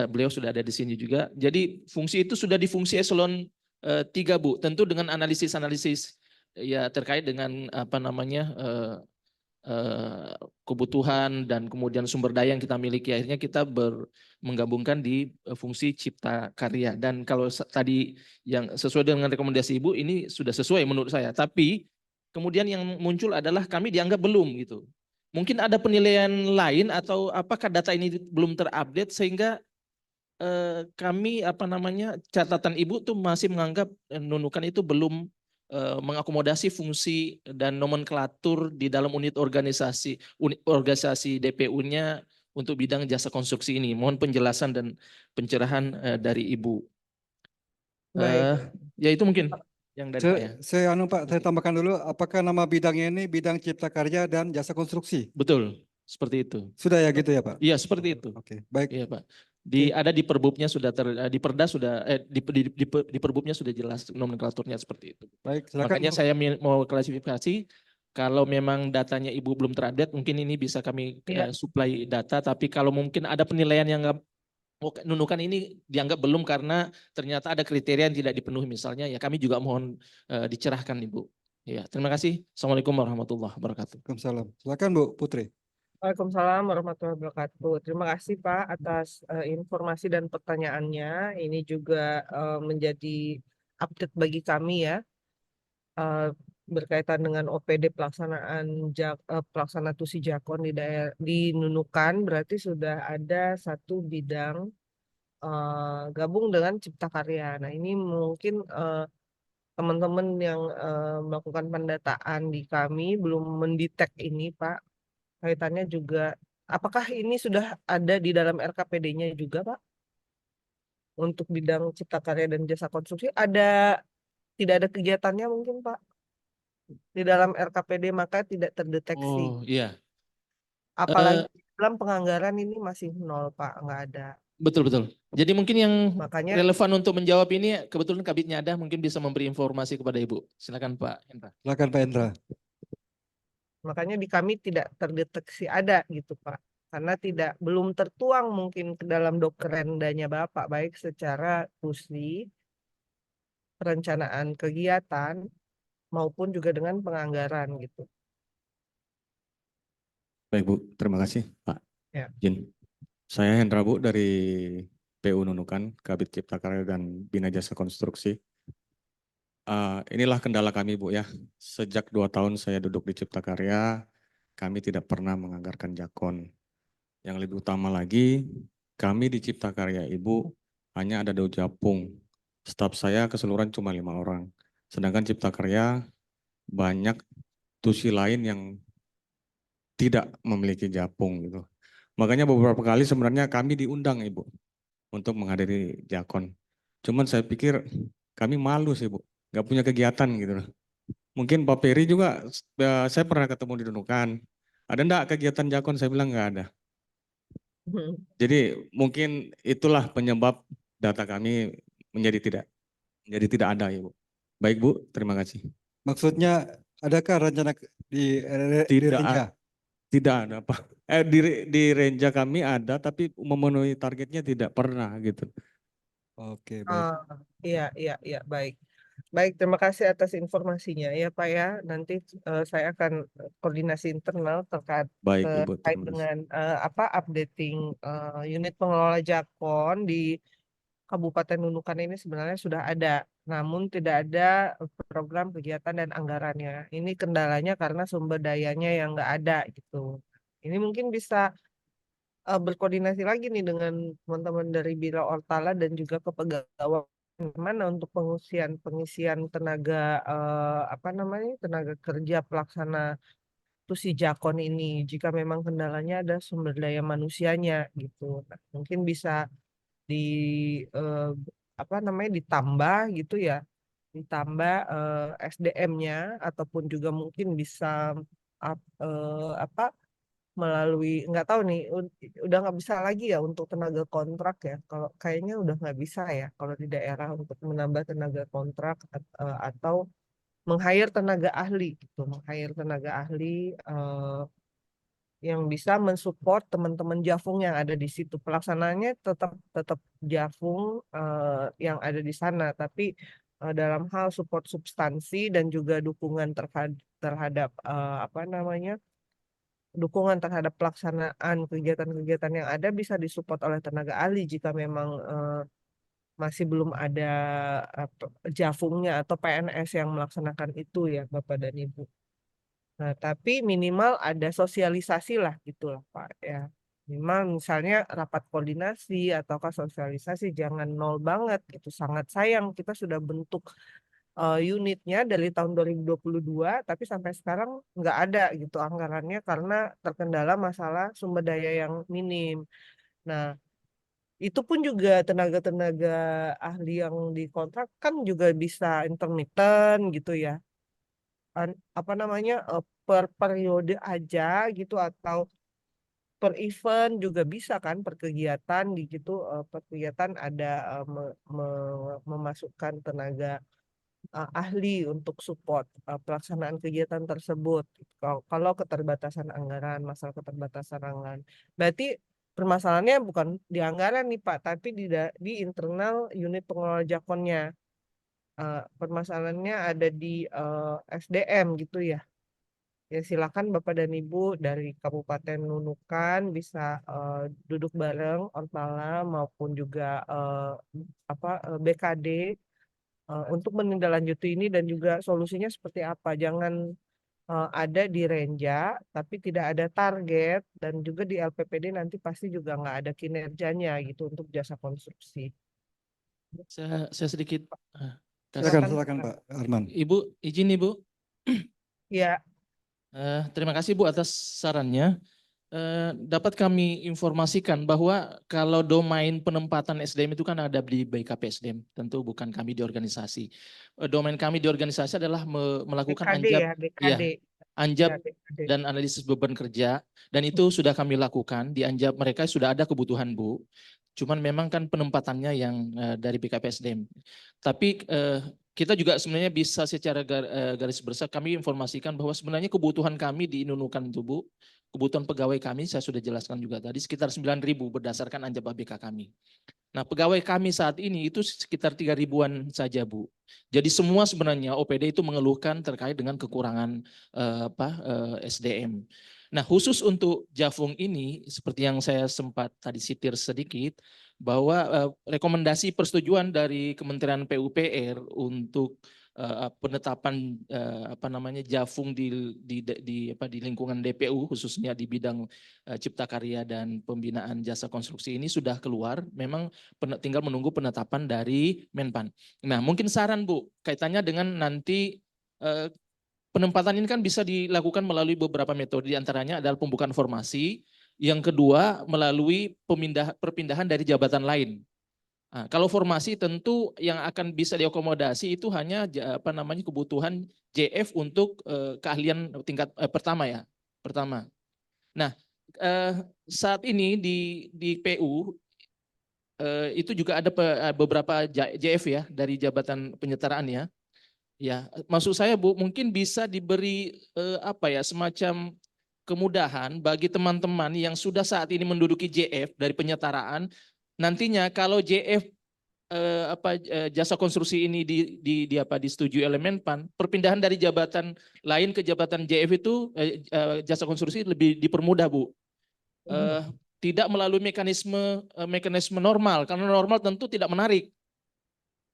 beliau sudah ada di sini juga. Jadi fungsi itu sudah di fungsi eselon 3 Bu, tentu dengan analisis-analisis ya terkait dengan apa namanya kebutuhan dan kemudian sumber daya yang kita miliki. Akhirnya kita menggabungkan di fungsi Cipta Karya. Dan kalau tadi yang sesuai dengan rekomendasi Ibu ini sudah sesuai menurut saya. Tapi kemudian yang muncul adalah kami dianggap belum gitu. Mungkin ada penilaian lain atau apakah data ini belum terupdate sehingga kami apa namanya catatan Ibu tuh masih menganggap Nunukan itu belum mengakomodasi fungsi dan nomenklatur di dalam unit organisasi DPU-nya untuk bidang jasa konstruksi ini. Mohon penjelasan dan pencerahan dari Ibu. Baik. Ya itu mungkin yang dari saya. Saya tambahkan dulu, apakah nama bidangnya ini bidang Cipta Karya dan Jasa Konstruksi? Betul, seperti itu. Sudah ya gitu ya Pak? Iya, seperti itu. Oke, baik. Iya, Pak. Ada di perbubnya sudah di perda sudah di perbubnya sudah jelas nomenklaturnya seperti itu. Baik, silakan. Makanya Bu. saya mau klasifikasi kalau memang datanya Ibu belum terupdate mungkin ini bisa kami supply data, tapi kalau mungkin ada penilaian yang enggak Nunukan ini dianggap belum karena ternyata ada kriteria yang tidak dipenuhi misalnya, ya kami juga mohon dicerahkan Ibu. Ya, terima kasih. Assalamualaikum warahmatullahi wabarakatuh. Waalaikumsalam. Silakan Bu Putri. Waalaikumsalam warahmatullahi wabarakatuh. Terima kasih Pak atas informasi dan pertanyaannya. Ini juga menjadi update bagi kami ya, berkaitan dengan OPD pelaksanaan pelaksana TUSI Jakon di Nunukan. Berarti sudah ada satu bidang gabung dengan Cipta Karya. Nah ini mungkin teman-teman yang melakukan pendataan di kami belum mendetek ini Pak. Kaitannya juga, apakah ini sudah ada di dalam RKPD-nya juga, Pak? Untuk bidang Cipta Karya dan Jasa Konstruksi, tidak ada kegiatannya mungkin, Pak? Di dalam RKPD, maka tidak terdeteksi. Oh iya. Apalagi dalam penganggaran ini masih nol, Pak, nggak ada. Betul. Jadi mungkin yang Makanya relevan untuk menjawab ini kebetulan kabitnya ada, mungkin bisa memberi informasi kepada Ibu. Silakan Pak Hendra. Silakan Pak Hendra. Makanya di kami tidak terdeteksi ada gitu Pak. Karena belum tertuang mungkin ke dalam dokerendanya Bapak, baik secara TUSI, perencanaan kegiatan, maupun juga dengan penganggaran gitu. Baik Bu, terima kasih Pak. Ya. Izin. Saya Hendra Bu dari PU Nunukan, Kabit Cipta Karya dan Bina Jasa Konstruksi. Inilah kendala kami Bu ya. Sejak 2 tahun saya duduk di Cipta Karya, kami tidak pernah menganggarkan Jakon. Yang lebih utama lagi, kami di Cipta Karya Ibu hanya ada 2 Japung. Staf saya keseluruhan cuma 5 orang. Sedangkan Cipta Karya banyak TUSI lain yang tidak memiliki Japung gitu. Makanya beberapa kali sebenarnya kami diundang Ibu untuk menghadiri Jakon. Cuman saya pikir kami malu sih Bu, nggak punya kegiatan gitu loh. Mungkin Pak Peri juga, saya pernah ketemu di Nunukan. Ada enggak kegiatan Jakon? Saya bilang nggak ada. Jadi mungkin itulah penyebab data kami menjadi tidak ada Ibu. Baik Bu, terima kasih. Maksudnya adakah rencana di Tidak Renja? Tidak ada Pak. Di Renja kami ada, tapi memenuhi targetnya tidak pernah gitu. Oke, baik. Iya, baik. Baik, terima kasih atas informasinya ya Pak ya. Nanti saya akan koordinasi internal terkait Baik Ibu, terima kasih. dengan updating unit pengelola Jakon di Kabupaten Nunukan ini sebenarnya sudah ada, namun tidak ada program kegiatan dan anggarannya. Ini kendalanya karena sumber dayanya yang nggak ada gitu. Ini mungkin bisa berkoordinasi lagi nih dengan teman-teman dari Biro Ortala dan juga kepegawaian mana untuk pengisian tenaga tenaga kerja pelaksana TUSI Jakon ini. Jika memang kendalanya ada sumber daya manusianya gitu. Nah, mungkin bisa ditambah gitu ya, ditambah SDM-nya ataupun juga mungkin bisa melalui, nggak tahu nih, udah nggak bisa lagi ya untuk tenaga kontrak ya. Kalau kayaknya udah nggak bisa ya kalau di daerah untuk menambah tenaga kontrak atau meng-hire tenaga ahli gitu, meng-hire tenaga ahli yang bisa mensupport teman-teman Jafung yang ada di situ. Pelaksanaannya tetap tetap Jafung yang ada di sana, tapi dalam hal support substansi dan juga dukungan terhadap apa namanya, dukungan terhadap pelaksanaan kegiatan-kegiatan yang ada bisa disupport oleh tenaga ahli jika memang masih belum ada Jafungnya atau PNS yang melaksanakan itu ya Bapak dan Ibu. Nah, tapi minimal ada sosialisasi lah gitu lah Pak ya. Minimal misalnya rapat koordinasi ataukah sosialisasi, jangan nol banget gitu. Sangat sayang kita sudah bentuk unitnya dari tahun 2022 tapi sampai sekarang nggak ada gitu anggarannya karena terkendala masalah sumber daya yang minim. Nah, itu pun juga tenaga-tenaga ahli yang dikontrak kan juga bisa intermittent gitu ya. Apa namanya, per periode aja gitu atau per event juga bisa kan, per kegiatan gitu, per kegiatan ada memasukkan tenaga ahli untuk support pelaksanaan kegiatan tersebut. Kalau keterbatasan anggaran, masalah keterbatasan anggaran. Berarti permasalahannya bukan di anggaran nih Pak, tapi di internal unit pengelola Jakonnya. Permasalahannya ada di SDM gitu ya. Ya silakan Bapak dan Ibu dari Kabupaten Nunukan bisa duduk bareng Orpala maupun juga BKD untuk menindaklanjuti ini dan juga solusinya seperti apa. Jangan ada di Renja tapi tidak ada target dan juga di LPPD nanti pasti juga nggak ada kinerjanya gitu untuk jasa konstruksi. Saya sedikit Silakan Pak Arman. Ibu, izin Ibu. Ya, Terima kasih Bu atas sarannya. Dapat kami informasikan bahwa kalau domain penempatan SDM itu kan ada di BKP SDM, tentu bukan kami di organisasi. Domain kami di organisasi adalah melakukan BKD anjab, ya, BKD. anjab Ya, BKD. dan analisis beban kerja, dan itu sudah kami lakukan. Di anjab mereka sudah ada kebutuhan Bu, cuman memang kan penempatannya yang dari BKP SDM. Tapi kita juga sebenarnya bisa secara garis besar kami informasikan bahwa sebenarnya kebutuhan kami di Nunukan itu Bu, kebutuhan pegawai kami saya sudah jelaskan juga tadi sekitar 9.000 berdasarkan anjab ABK kami. Nah, pegawai kami saat ini itu sekitar 3 ribuan saja Bu. Jadi semua sebenarnya OPD itu mengeluhkan terkait dengan kekurangan SDM. Nah, khusus untuk Jafung ini seperti yang saya sempat tadi sitir sedikit bahwa rekomendasi persetujuan dari Kementerian PUPR untuk penetapan Jafung di lingkungan DPU khususnya di bidang Cipta Karya dan pembinaan jasa konstruksi ini sudah keluar, memang tinggal menunggu penetapan dari Menpan. Nah, mungkin saran Bu kaitannya dengan nanti penempatan ini kan bisa dilakukan melalui beberapa metode, diantaranya adalah pembukaan formasi, yang kedua melalui perpindahan dari jabatan lain. Nah, kalau formasi tentu yang akan bisa diakomodasi itu hanya kebutuhan JF untuk keahlian tingkat pertama ya, pertama. Nah, saat ini di PU itu juga ada beberapa JF ya dari jabatan penyetaraan ya. Ya, maksud saya Bu, mungkin bisa diberi semacam kemudahan bagi teman-teman yang sudah saat ini menduduki JF dari penyetaraan. Nantinya kalau JF jasa konstruksi ini disetujui oleh Menpan, perpindahan dari jabatan lain ke jabatan JF itu jasa konstruksi lebih dipermudah Bu. Tidak melalui mekanisme normal, karena normal tentu tidak menarik.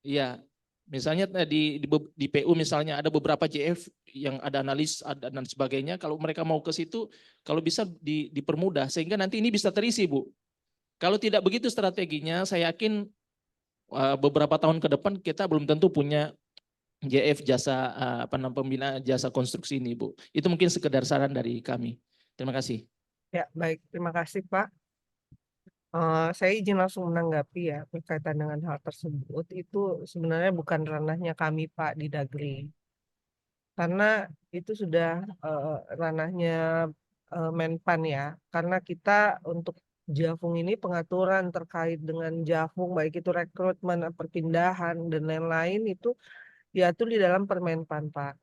Iya, misalnya di PU misalnya ada beberapa JF yang ada analis dan sebagainya. Kalau mereka mau ke situ, kalau bisa dipermudah sehingga nanti ini bisa terisi Bu. Kalau tidak begitu strateginya, saya yakin beberapa tahun ke depan kita belum tentu punya JF jasa pembinaan jasa konstruksi ini Bu. Itu mungkin sekedar saran dari kami. Terima kasih. Ya, baik. Terima kasih Pak. Saya izin langsung menanggapi ya berkaitan dengan hal tersebut. Itu sebenarnya bukan ranahnya kami Pak di Dagri. Karena itu sudah ranahnya Menpan ya, karena kita untuk Jafung ini pengaturan terkait dengan Jafung baik itu rekrutmen, perpindahan dan lain-lain itu diatur di dalam Permenpan, Pak.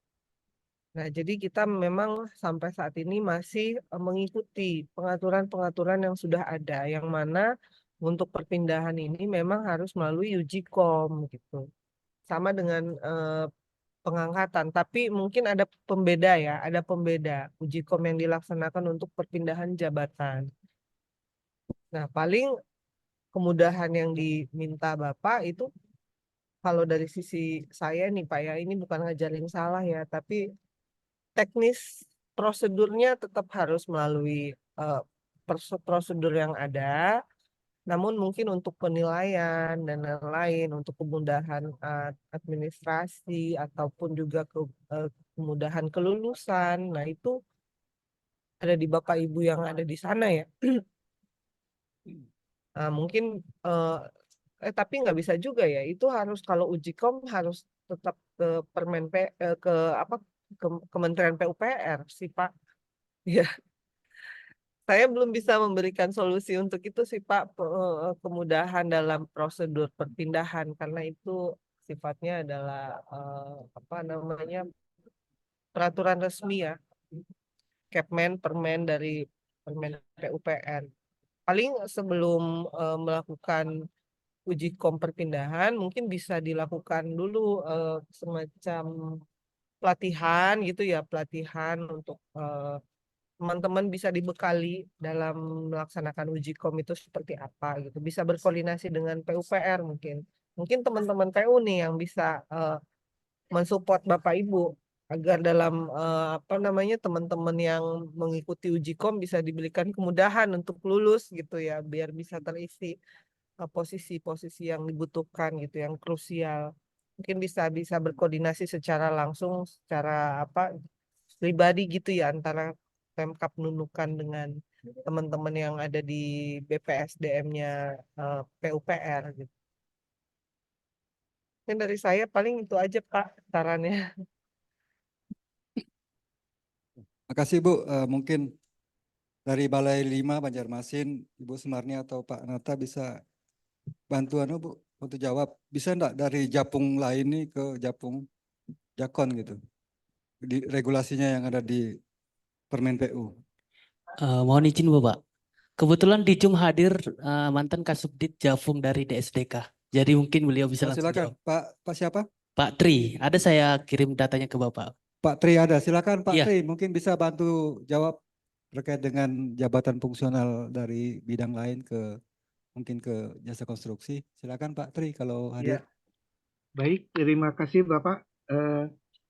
Nah, jadi kita memang sampai saat ini masih mengikuti pengaturan-pengaturan yang sudah ada, yang mana untuk perpindahan ini memang harus melalui uji kom gitu. Sama dengan pengangkatan, tapi mungkin ada pembeda ya, ada pembeda uji kom yang dilaksanakan untuk perpindahan jabatan. Nah, paling kemudahan yang diminta Bapak itu kalau dari sisi saya nih Pak ya, ini bukan ngajarin salah ya, tapi teknis prosedurnya tetap harus melalui prosedur yang ada. Namun mungkin untuk penilaian dan lain-lain, untuk kemudahan administrasi ataupun juga kemudahan kelulusan, nah itu ada di Bapak Ibu yang ada di sana ya. Nah, mungkin tapi nggak bisa juga ya. Itu harus kalau uji kom harus tetap ke ke apa ke Kementerian PUPR sih Pak. Ya, saya belum bisa memberikan solusi untuk itu sih Pak, kemudahan dalam prosedur perpindahan karena itu sifatnya adalah apa namanya peraturan resmi ya, Kepmen, Permen dari Permen PUPR. Paling sebelum melakukan uji kom perpindahan mungkin bisa dilakukan dulu semacam pelatihan gitu ya, pelatihan untuk teman-teman bisa dibekali dalam melaksanakan uji kom itu seperti apa gitu. Bisa berkoordinasi dengan PUPR mungkin. Mungkin teman-teman PU nih yang bisa mensupport Bapak Ibu agar dalam apa namanya teman-teman yang mengikuti uji kom bisa diberikan kemudahan untuk lulus gitu ya, biar bisa terisi posisi-posisi yang dibutuhkan gitu, yang krusial. Mungkin bisa berkoordinasi secara langsung, secara apa pribadi gitu ya antara Pemkab Nunukan dengan teman-teman yang ada di BPSDM-nya PUPR gitu. Mungkin dari saya paling itu aja Pak sarannya. Makasih Bu. Mungkin dari Balai 5 Banjarmasin, Ibu Sumarni atau Pak Nata bisa bantuan Bu untuk jawab. Bisa enggak dari Japung lain nih ke Japung Jakon gitu? Di regulasinya yang ada di Permen PU. Mohon izin Bapak. Kebetulan di Jum hadir mantan Kasubdit Jafung dari DSDK. Jadi mungkin beliau bisa langsung Silakan jawab. Pak siapa? Pak Tri, ada saya kirim datanya ke Bapak. Pak Tri ada. Silakan Pak Iya. Tri, mungkin bisa bantu jawab terkait dengan jabatan fungsional dari bidang lain ke mungkin ke jasa konstruksi. Silakan Pak Tri kalau hadir. Ya, baik, terima kasih Bapak.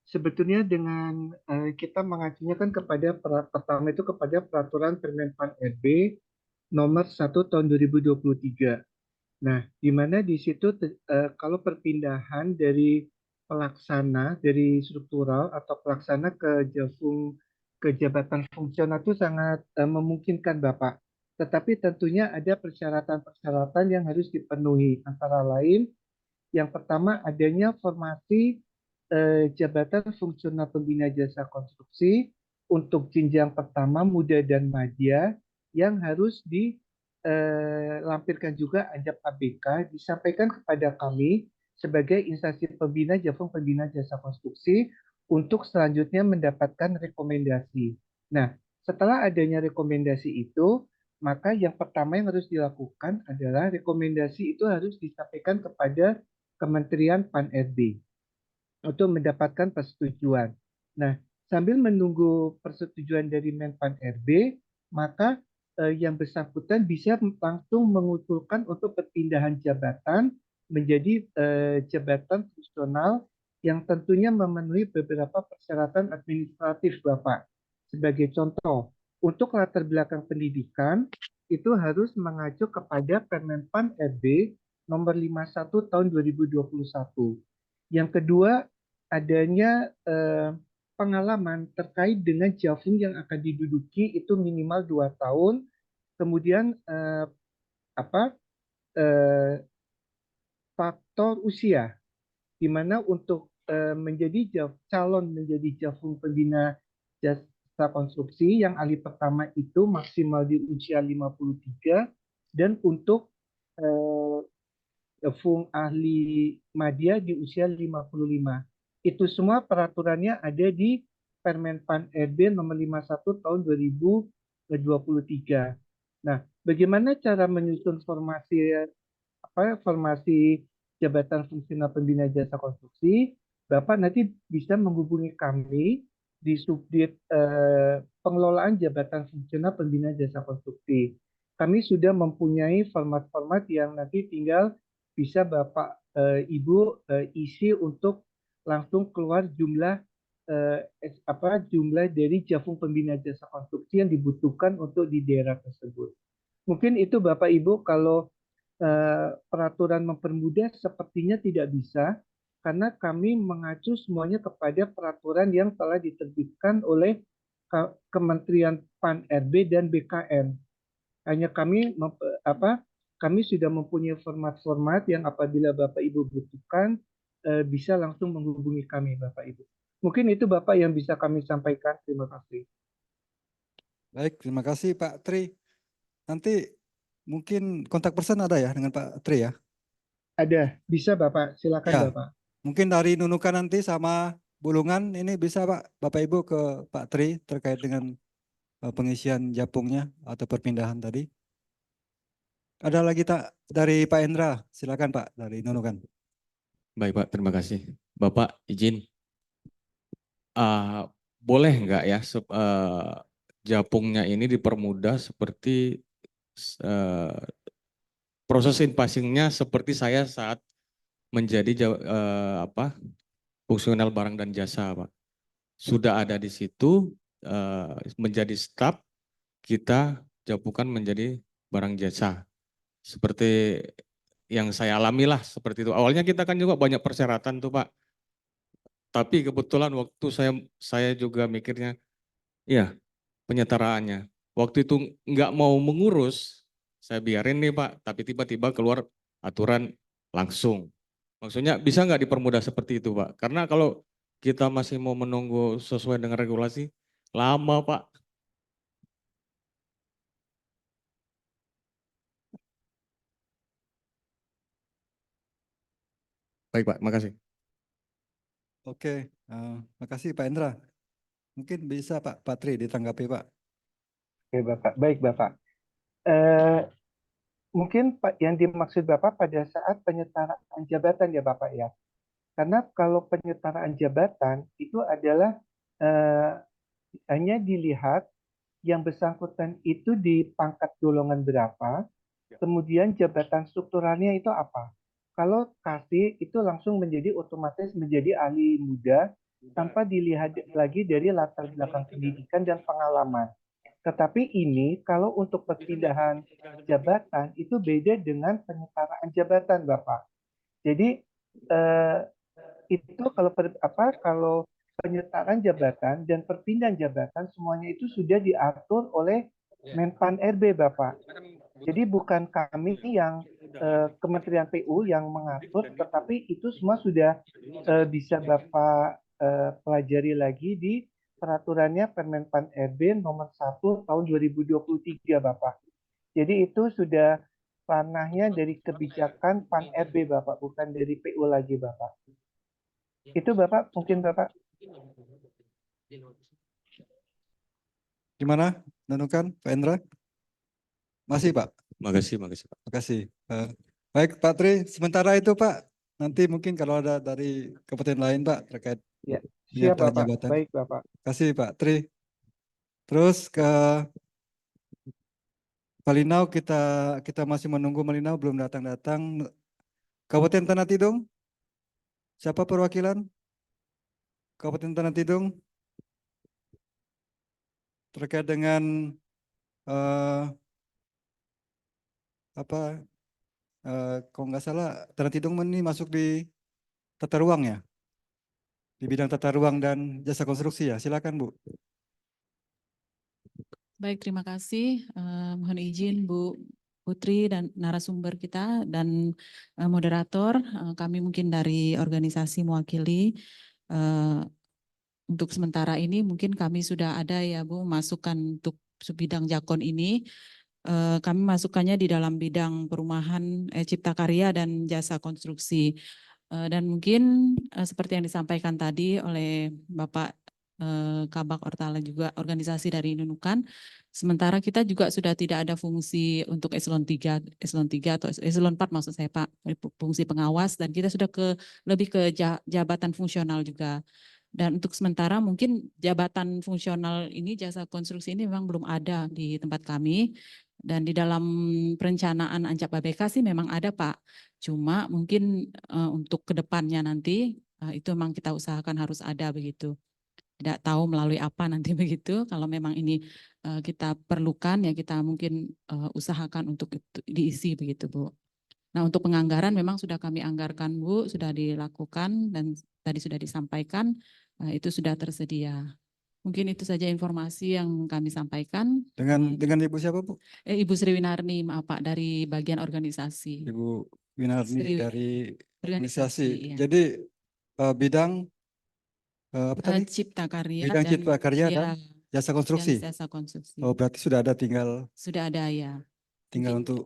Sebetulnya dengan kita mengacunya kan kepada pertama itu kepada peraturan Permenpan RB nomor 1 tahun 2023. Nah, di mana di situ kalau perpindahan dari pelaksana dari struktural atau pelaksana ke jabatan fungsional itu sangat memungkinkan Bapak. Tetapi tentunya ada persyaratan-persyaratan yang harus dipenuhi, antara lain yang pertama adanya formasi jabatan fungsional pembina jasa konstruksi untuk jenjang pertama muda dan madya yang harus dilampirkan juga ajak ABK disampaikan kepada kami sebagai instansi pembina Jafung pembina jasa konstruksi untuk selanjutnya mendapatkan rekomendasi. Nah, setelah adanya rekomendasi itu, maka yang pertama yang harus dilakukan adalah rekomendasi itu harus disampaikan kepada Kementerian Pan-RB untuk mendapatkan persetujuan. Nah, sambil menunggu persetujuan dari Menpan-RB, maka yang bersangkutan bisa langsung mengusulkan untuk perpindahan jabatan menjadi jabatan fungsional yang tentunya memenuhi beberapa persyaratan administratif, Bapak. Sebagai contoh, untuk latar belakang pendidikan, itu harus mengacu kepada Permenpan RB nomor 51 tahun 2021. Yang kedua, adanya pengalaman terkait dengan Jafung yang akan diduduki itu minimal 2 tahun. Kemudian faktor usia, di mana untuk menjadi calon menjadi Jafung pembina jasa konstruksi yang ahli pertama itu maksimal di usia 53 dan untuk ahli madya di usia 55. Itu semua peraturannya ada di Permen Pan RB nomor 51 tahun 2023. Nah, bagaimana cara menyusun formasi jabatan fungsional pembina jasa konstruksi? Bapak nanti bisa menghubungi kami di Subdit pengelolaan jabatan fungsional pembina jasa konstruksi. Kami sudah mempunyai format-format yang nanti tinggal bisa Bapak Ibu isi untuk langsung keluar jumlah jumlah dari Jafung pembina jasa konstruksi yang dibutuhkan untuk di daerah tersebut. Mungkin itu Bapak Ibu, kalau peraturan mempermudah sepertinya tidak bisa karena kami mengacu semuanya kepada peraturan yang telah diterbitkan oleh Kementerian Pan RB dan BKN. Hanya kami sudah mempunyai format-format yang apabila Bapak Ibu butuhkan bisa langsung menghubungi kami Bapak Ibu. Mungkin itu Bapak yang bisa kami sampaikan. Terima kasih. Baik, terima kasih Pak Tri. Nanti mungkin kontak person ada ya dengan Pak Tri ya? Ada, bisa Bapak, silakan Ya. Bapak. Mungkin dari Nunukan nanti sama Bulungan ini bisa Bapak Ibu ke Pak Tri terkait dengan pengisian japungnya atau perpindahan tadi. Ada lagi tak dari Pak Endra? Silakan Pak dari Nunukan. Baik Pak, terima kasih. Bapak izin, boleh nggak ya japungnya ini dipermudah seperti proses passingnya seperti saya saat menjadi fungsional barang dan jasa Pak. Sudah ada di situ menjadi staf, kita japukan menjadi barang jasa. Seperti yang saya alami lah seperti itu. Awalnya kita kan juga banyak persyaratan tuh Pak. Tapi kebetulan waktu saya juga mikirnya, ya penyetaraannya. Waktu itu nggak mau mengurus, saya biarin nih Pak. Tapi tiba-tiba keluar aturan langsung. Maksudnya bisa nggak dipermudah seperti itu Pak? Karena kalau kita masih mau menunggu sesuai dengan regulasi, lama Pak. Baik Pak, makasih. Oke, makasih Pak Endra. Mungkin bisa Pak Tri ditanggapi Pak. Oke Bapak, baik Bapak. Mungkin Pak yang dimaksud Bapak pada saat penyetaraan jabatan ya Bapak ya. Karena kalau penyetaraan jabatan itu adalah hanya dilihat yang bersangkutan itu di pangkat golongan berapa, kemudian jabatan strukturalnya itu apa. Kalau kasih itu langsung menjadi otomatis menjadi ahli muda tanpa dilihat lagi dari latar belakang pendidikan dan pengalaman. Tetapi ini kalau untuk perpindahan jabatan itu beda dengan penyetaraan jabatan, Bapak. Jadi itu kalau penyetaraan jabatan dan perpindahan jabatan semuanya itu sudah diatur oleh Menpan RB, Bapak. Jadi bukan kami yang Kementerian PU yang mengatur, tetapi itu semua sudah bisa Bapak pelajari lagi di peraturannya Permenpan RB nomor 1 tahun 2023, Bapak. Jadi itu sudah ranahnya dari kebijakan Pan RB, Bapak, bukan dari PU lagi, Bapak. Itu Bapak, mungkin Bapak. Gimana? Nunukan, Pak Endra? Masih Pak? Makasih Pak. Makasih. Baik Pak Tri, sementara itu Pak, nanti mungkin kalau ada dari kabupaten lain Pak terkait Ya, siap penyertaan Bapak. jabatan. Baik Bapak. Kasih Pak Tri. Terus ke Malinau, kita masih menunggu Malinau, belum datang-datang. Kabupaten Tanah Tidung, siapa perwakilan? Kabupaten Tanah Tidung terkait dengan kalau nggak salah Tanah Tidung ini masuk di tata ruang ya, di bidang tata ruang dan jasa konstruksi ya. Silakan Bu. Baik, terima kasih. Mohon izin Bu Putri dan narasumber kita dan moderator. Kami mungkin dari organisasi mewakili untuk sementara ini mungkin kami sudah ada ya Bu masukan untuk bidang Jakon ini. Kami masukkannya di dalam bidang perumahan, cipta karya dan jasa konstruksi. Dan mungkin seperti yang disampaikan tadi oleh Bapak Kabak Ortala juga organisasi dari Nunukan. Sementara kita juga sudah tidak ada fungsi untuk eselon 3 atau eselon 4 maksud saya Pak, fungsi pengawas, dan kita sudah lebih ke jabatan fungsional juga. Dan untuk sementara mungkin jabatan fungsional ini, jasa konstruksi ini memang belum ada di tempat kami. Dan di dalam perencanaan Ancap BPK sih memang ada Pak. Cuma mungkin untuk kedepannya nanti itu memang kita usahakan harus ada begitu. Tidak tahu melalui apa nanti begitu. Kalau memang ini kita perlukan ya kita mungkin usahakan untuk itu diisi begitu Bu. Nah untuk penganggaran memang sudah kami anggarkan Bu, sudah dilakukan dan tadi sudah disampaikan itu sudah tersedia. Mungkin itu saja informasi yang kami sampaikan. Dengan Ibu siapa Bu? Ibu Sri Winarni, maaf Pak, dari bagian organisasi. Ibu Winarni dari organisasi. Iya. Jadi bidang apa tadi? Cipta karya Bidang dan cipta karya ya, dan jasa konstruksi. dan jasa konstruksi. Oh berarti sudah ada tinggal ya. Tinggal Mungkin untuk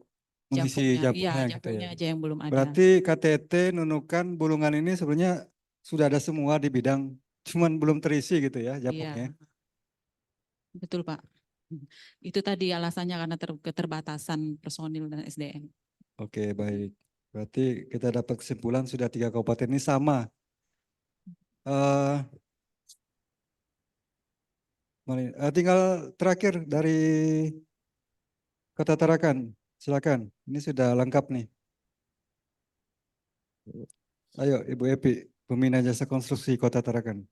mengisi japungnya gitu japungnya ya. aja yang belum ada. Berarti KTT, Nunukan, Bulungan ini sebenarnya sudah ada semua di bidang, cuman belum terisi gitu ya japungnya. Iya, betul Pak. Itu tadi alasannya karena keterbatasan personil dan SDM. Oke baik. Berarti kita dapat kesimpulan sudah 3 kabupaten ini sama. Tinggal terakhir dari Kota Tarakan, silakan. Ini sudah lengkap nih. Ayo Ibu Epi, Pembina Jasa Konstruksi Kota Tarakan.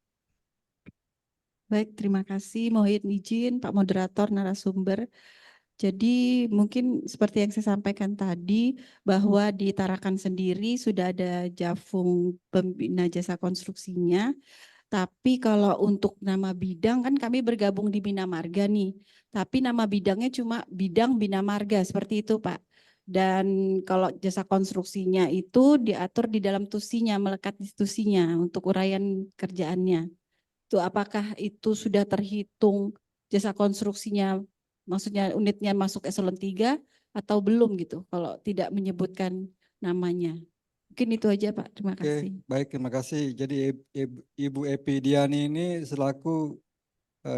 Baik, terima kasih. Mohon izin Pak Moderator, narasumber. Jadi mungkin seperti yang saya sampaikan tadi, bahwa di Tarakan sendiri sudah ada Jafung Pembina Jasa Konstruksinya. Tapi kalau untuk nama bidang kan kami bergabung di Bina Marga nih. Tapi nama bidangnya cuma bidang Bina Marga, seperti itu Pak. Dan kalau jasa konstruksinya itu diatur di dalam tusinya, melekat di tusinya untuk uraian kerjaannya. Itu apakah itu sudah terhitung jasa konstruksinya, maksudnya unitnya masuk eselon 3 atau belum gitu kalau tidak menyebutkan namanya. Mungkin itu aja Pak, terima kasih. Oke, baik terima kasih. Jadi Ibu Epi Diani ini selaku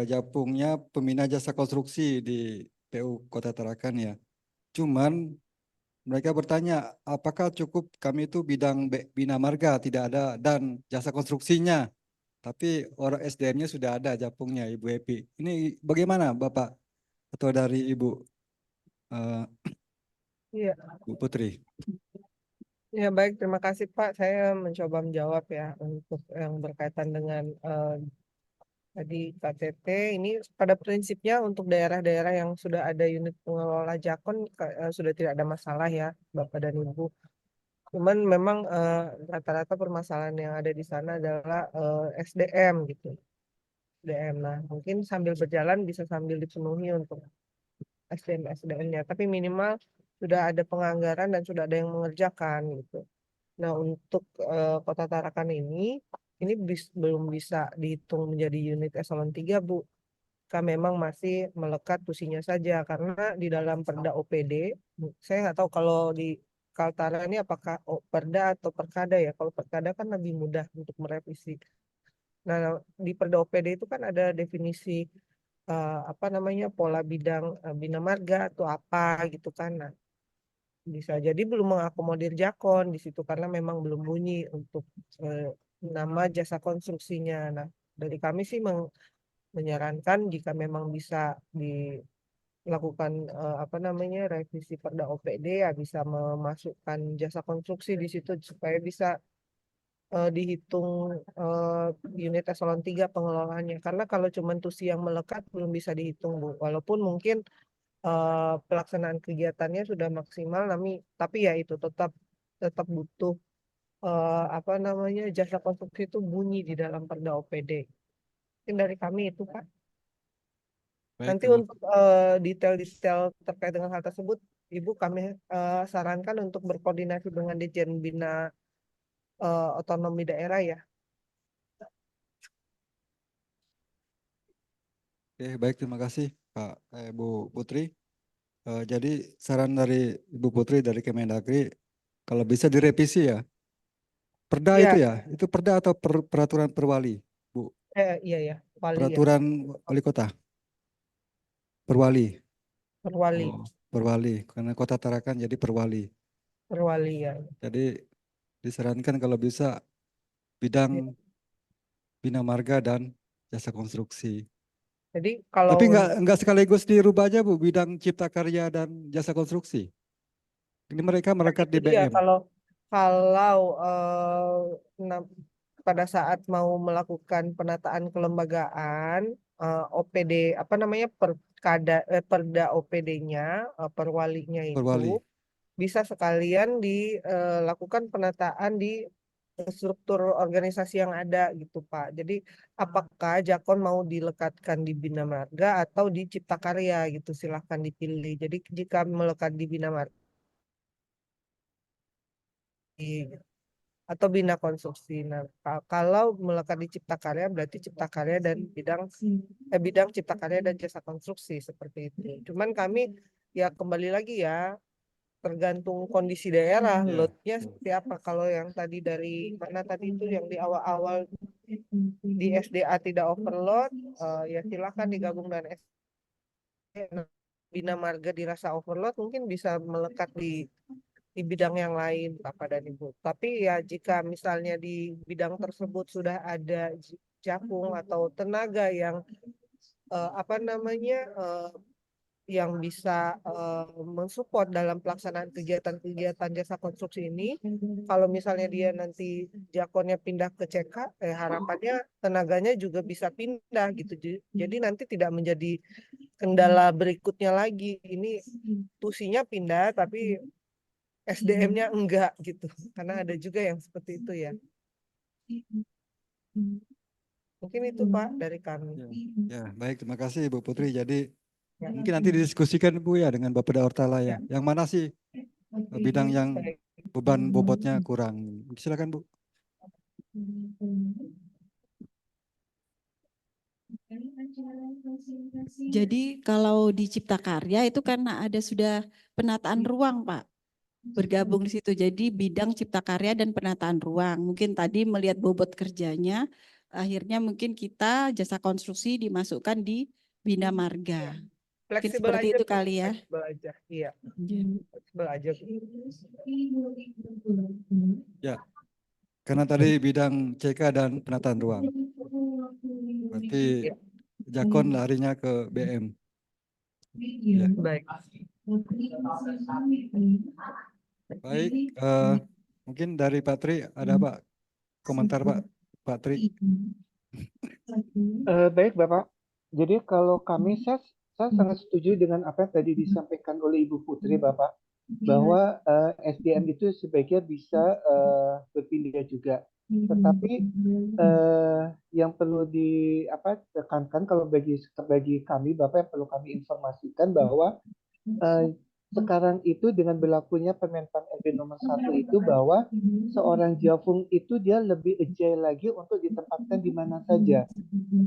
japungnya Pembina Jasa Konstruksi di PU Kota Tarakan ya. Cuman mereka bertanya apakah cukup kami itu bidang Bina Marga tidak ada dan jasa konstruksinya. Tapi orang SDM-nya sudah ada japungnya Ibu Epi. Ini bagaimana Bapak atau dari Ibu Iya. Bu Putri? Ya baik, terima kasih Pak. Saya mencoba menjawab ya untuk yang berkaitan dengan tadi KTT. Ini pada prinsipnya untuk daerah-daerah yang sudah ada unit pengelola Jakon sudah tidak ada masalah ya Bapak dan Ibu. Cuman memang rata-rata permasalahan yang ada di sana adalah SDM gitu. SDM. Nah mungkin sambil berjalan bisa sambil dipenuhi untuk SDM-nya. Tapi minimal sudah ada penganggaran dan sudah ada yang mengerjakan gitu. Nah, untuk Kota Tarakan ini belum bisa dihitung menjadi unit eselon 3, Bu. Kami memang masih melekat tusinya saja karena di dalam Perda OPD, saya nggak tahu kalau di Kaltara ini apakah Perda atau Perkada ya. Kalau Perkada kan lebih mudah untuk merevisi. Nah, di Perda OPD itu kan ada definisi apa namanya pola bidang Bina Marga atau apa gitu kan. Nah, bisa jadi belum mengakomodir Jakon di situ karena memang belum bunyi untuk nama jasa konstruksinya. Nah, dari kami sih menyarankan jika memang bisa dilakukan apa namanya revisi Perda OPD ya bisa memasukkan jasa konstruksi di situ supaya bisa dihitung unit eselon 3 pengelolaannya. Karena kalau cuma tusi yang melekat belum bisa dihitung, Bu. Walaupun mungkin pelaksanaan kegiatannya sudah maksimal, tapi ya itu tetap butuh apa namanya jasa konstruksi itu bunyi di dalam Perda OPD. Mungkin dari kami itu Pak. Baik, Nanti untuk detail-detail terkait dengan hal tersebut, Ibu kami sarankan untuk berkoordinasi dengan Ditjen Bina Otonomi Daerah ya. Oke, baik, terima kasih Pak Bu Putri. Jadi saran dari Ibu Putri dari Kemendagri kalau bisa direvisi ya. Perda Iya, itu ya, itu perda atau peraturan perwali, Bu? iya ya, wali ya, Peraturan wali kota, perwali. perwali, Oh, perwali. Karena kota Tarakan jadi perwali. perwali ya. Jadi disarankan kalau bisa Iya. bidang bina marga dan jasa konstruksi. Jadi Tapi kalau nggak sekaligus dirubah aja Bu, bidang cipta karya dan jasa konstruksi. Ini mereka melekat itu di dia BM. kalau pada saat mau melakukan penataan kelembagaan OPD apa namanya perda OPD-nya perwalinya itu Perwali. bisa sekalian dilakukan penataan di struktur organisasi yang ada gitu Pak. Jadi apakah Jakon mau dilekatkan di Bina Marga atau di Cipta Karya gitu silahkan dipilih. Jadi jika melekat di Bina Marga atau bina konstruksi. Nah, kalau melekat di Cipta Karya berarti Cipta Karya dan bidang Cipta Karya dan jasa konstruksi seperti itu. Cuman kami ya kembali lagi ya tergantung kondisi daerah, Ya. loadnya seperti apa. Kalau yang tadi dari mana tadi itu yang di awal-awal di SDA tidak overload, ya silakan digabung dengan SDA. Bina Marga dirasa overload mungkin bisa melekat di bidang yang lain Bapak dan Ibu. Tapi ya jika misalnya di bidang tersebut sudah ada jakung atau tenaga yang apa namanya yang bisa mensupport dalam pelaksanaan kegiatan-kegiatan jasa konstruksi ini, kalau misalnya dia nanti jakonnya pindah ke CK, harapannya tenaganya juga bisa pindah gitu. Jadi nanti tidak menjadi kendala berikutnya lagi. Ini tusinya pindah tapi SDM-nya enggak gitu. Karena ada juga yang seperti itu ya. Mungkin itu Pak dari kami. Ya, baik, terima kasih Ibu Putri. Jadi Ya. mungkin nanti didiskusikan Bu ya dengan Bapak Ortala ya. Yang mana sih bidang yang Baik. beban bobotnya kurang? Silakan Bu. Jadi kalau di Cipta Karya itu karena ada sudah penataan ruang, Pak. Bergabung di situ. Jadi bidang Cipta Karya dan penataan ruang. Mungkin tadi melihat bobot kerjanya, akhirnya mungkin kita jasa konstruksi dimasukkan di Bina Marga. Mungkin Fleksibel seperti aja itu Bu. kali ya. Fleksibel aja. Iya. Fleksibel aja Bu. Ya, karena tadi bidang CK dan penataan ruang. Berarti Ya. Jakon larinya ke BM. Ya. Baik. Baik, mungkin dari Pak Tri ada Pak komentar Pak Tri. Baik Bapak, jadi kalau kami saya sangat setuju dengan apa yang tadi disampaikan oleh Ibu Putri Bapak, bahwa SDM itu sebaiknya bisa berpindah juga. Tetapi yang perlu ditekankan kalau bagi kami Bapak yang perlu kami informasikan bahwa sekarang itu dengan berlakunya Permenpan RB nomor 1 itu bahwa seorang Jafung itu dia lebih agile lagi untuk ditempatkan di mana saja.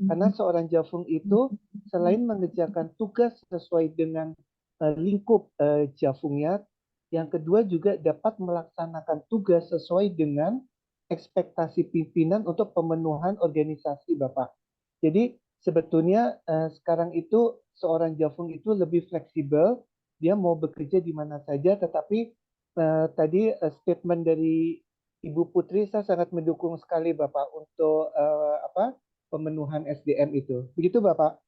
Karena seorang Jafung itu selain mengerjakan tugas sesuai dengan lingkup Jafungnya, yang kedua juga dapat melaksanakan tugas sesuai dengan ekspektasi pimpinan untuk pemenuhan organisasi Bapak. Jadi sebetulnya sekarang itu seorang Jafung itu lebih fleksibel, dia mau bekerja di mana saja, tetapi tadi statement dari Ibu Putri saya sangat mendukung sekali Bapak untuk pemenuhan SDM itu. Begitu Bapak?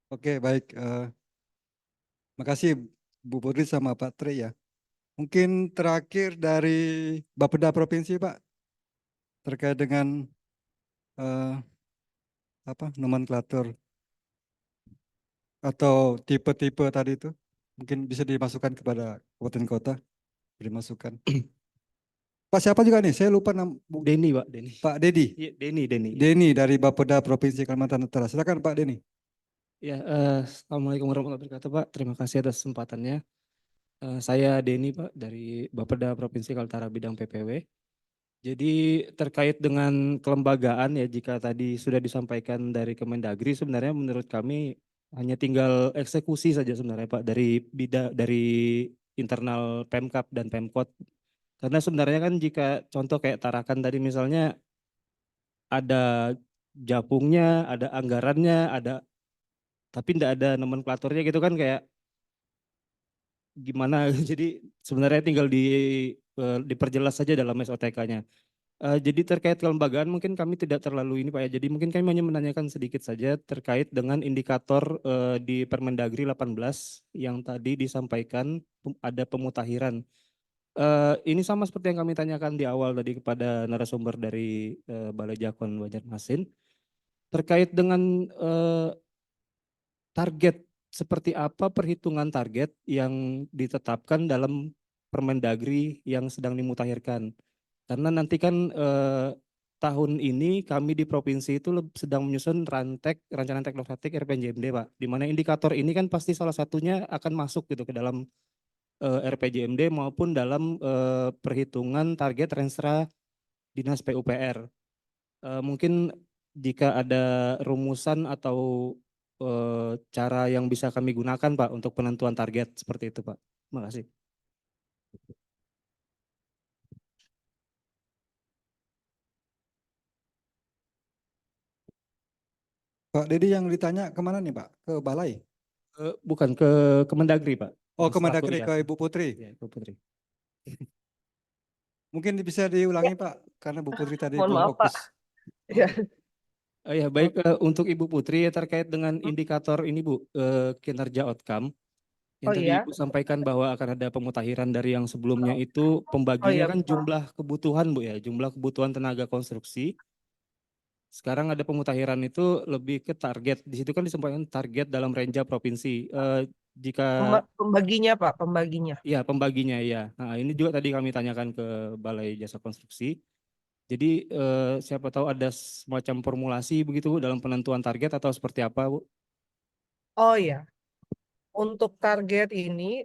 Oke, baik. Makasih Bu Putri sama Pak Tri ya. Mungkin terakhir dari Bapeda Provinsi Pak, terkait dengan nomenklatur atau tipe-tipe tadi itu, mungkin bisa dimasukkan kepada kabupaten kota, beri masukan. Pak siapa juga nih? Saya lupa Denny, Pak, Denny. Pak Dedi. Iya, Denny. Denny dari Bapeda Provinsi Kalimantan Utara. Silakan Pak Denny. Ya, Assalamualaikum warahmatullahi wabarakatuh, Pak. Terima kasih atas kesempatannya. Saya Denny, Pak, dari Bapeda Provinsi Kalimantan Utara bidang PPW. Jadi terkait dengan kelembagaan ya, jika tadi sudah disampaikan dari Kemendagri, sebenarnya menurut kami hanya tinggal eksekusi saja sebenarnya Pak dari internal Pemkab dan Pemkot. Karena sebenarnya kan jika contoh kayak Tarakan tadi misalnya ada japungnya, ada anggarannya, tapi tidak ada nomenklaturnya gitu kan, kayak gimana. Jadi sebenarnya tinggal diperjelas saja dalam SOTK-nya. Jadi terkait kelembagaan mungkin kami tidak terlalu ini Pak ya. Jadi mungkin kami hanya menanyakan sedikit saja terkait dengan indikator di Permendagri 18 yang tadi disampaikan ada pemutakhiran. Ini sama seperti yang kami tanyakan di awal tadi kepada narasumber dari Balai Jakon Banjarmasin. Terkait dengan target, seperti apa perhitungan target yang ditetapkan dalam Permendagri yang sedang dimutakhirkan. Karena nanti kan tahun ini kami di provinsi itu sedang menyusun rancangan teknokratik RPJMD Pak. Di mana indikator ini kan pasti salah satunya akan masuk gitu ke dalam RPJMD maupun dalam perhitungan target renstra Dinas PUPR. Mungkin jika ada rumusan atau cara yang bisa kami gunakan Pak untuk penentuan target seperti itu Pak. Terima kasih. Pak Dedi yang ditanya kemana nih Pak? Ke Balai? Bukan, ke Kemendagri Pak. Oh, Yang Kemendagri, selaku ke Ibu Putri. Ya, Ibu Putri. Mungkin bisa diulangi Pak, karena Bu Putri tadi Mohon belum maaf Pak. fokus. Ya. Ya baik, untuk Ibu Putri terkait dengan indikator ini Bu, kinerja outcome. Yang Oh tadi iya. Ibu sampaikan bahwa akan ada pemutakhiran dari yang sebelumnya itu pembaginya iya, kan betul. jumlah kebutuhan Bu ya, jumlah kebutuhan tenaga konstruksi. Sekarang ada pemutakhiran itu lebih ke target. Di situ kan disampaikan target dalam range provinsi. Jika Pembaginya Pak, pembaginya. ya pembaginya ya. Nah ini juga tadi kami tanyakan ke Balai Jasa Konstruksi. Jadi siapa tahu ada semacam formulasi begitu Bu dalam penentuan target atau seperti apa Bu? Oh iya. Untuk target ini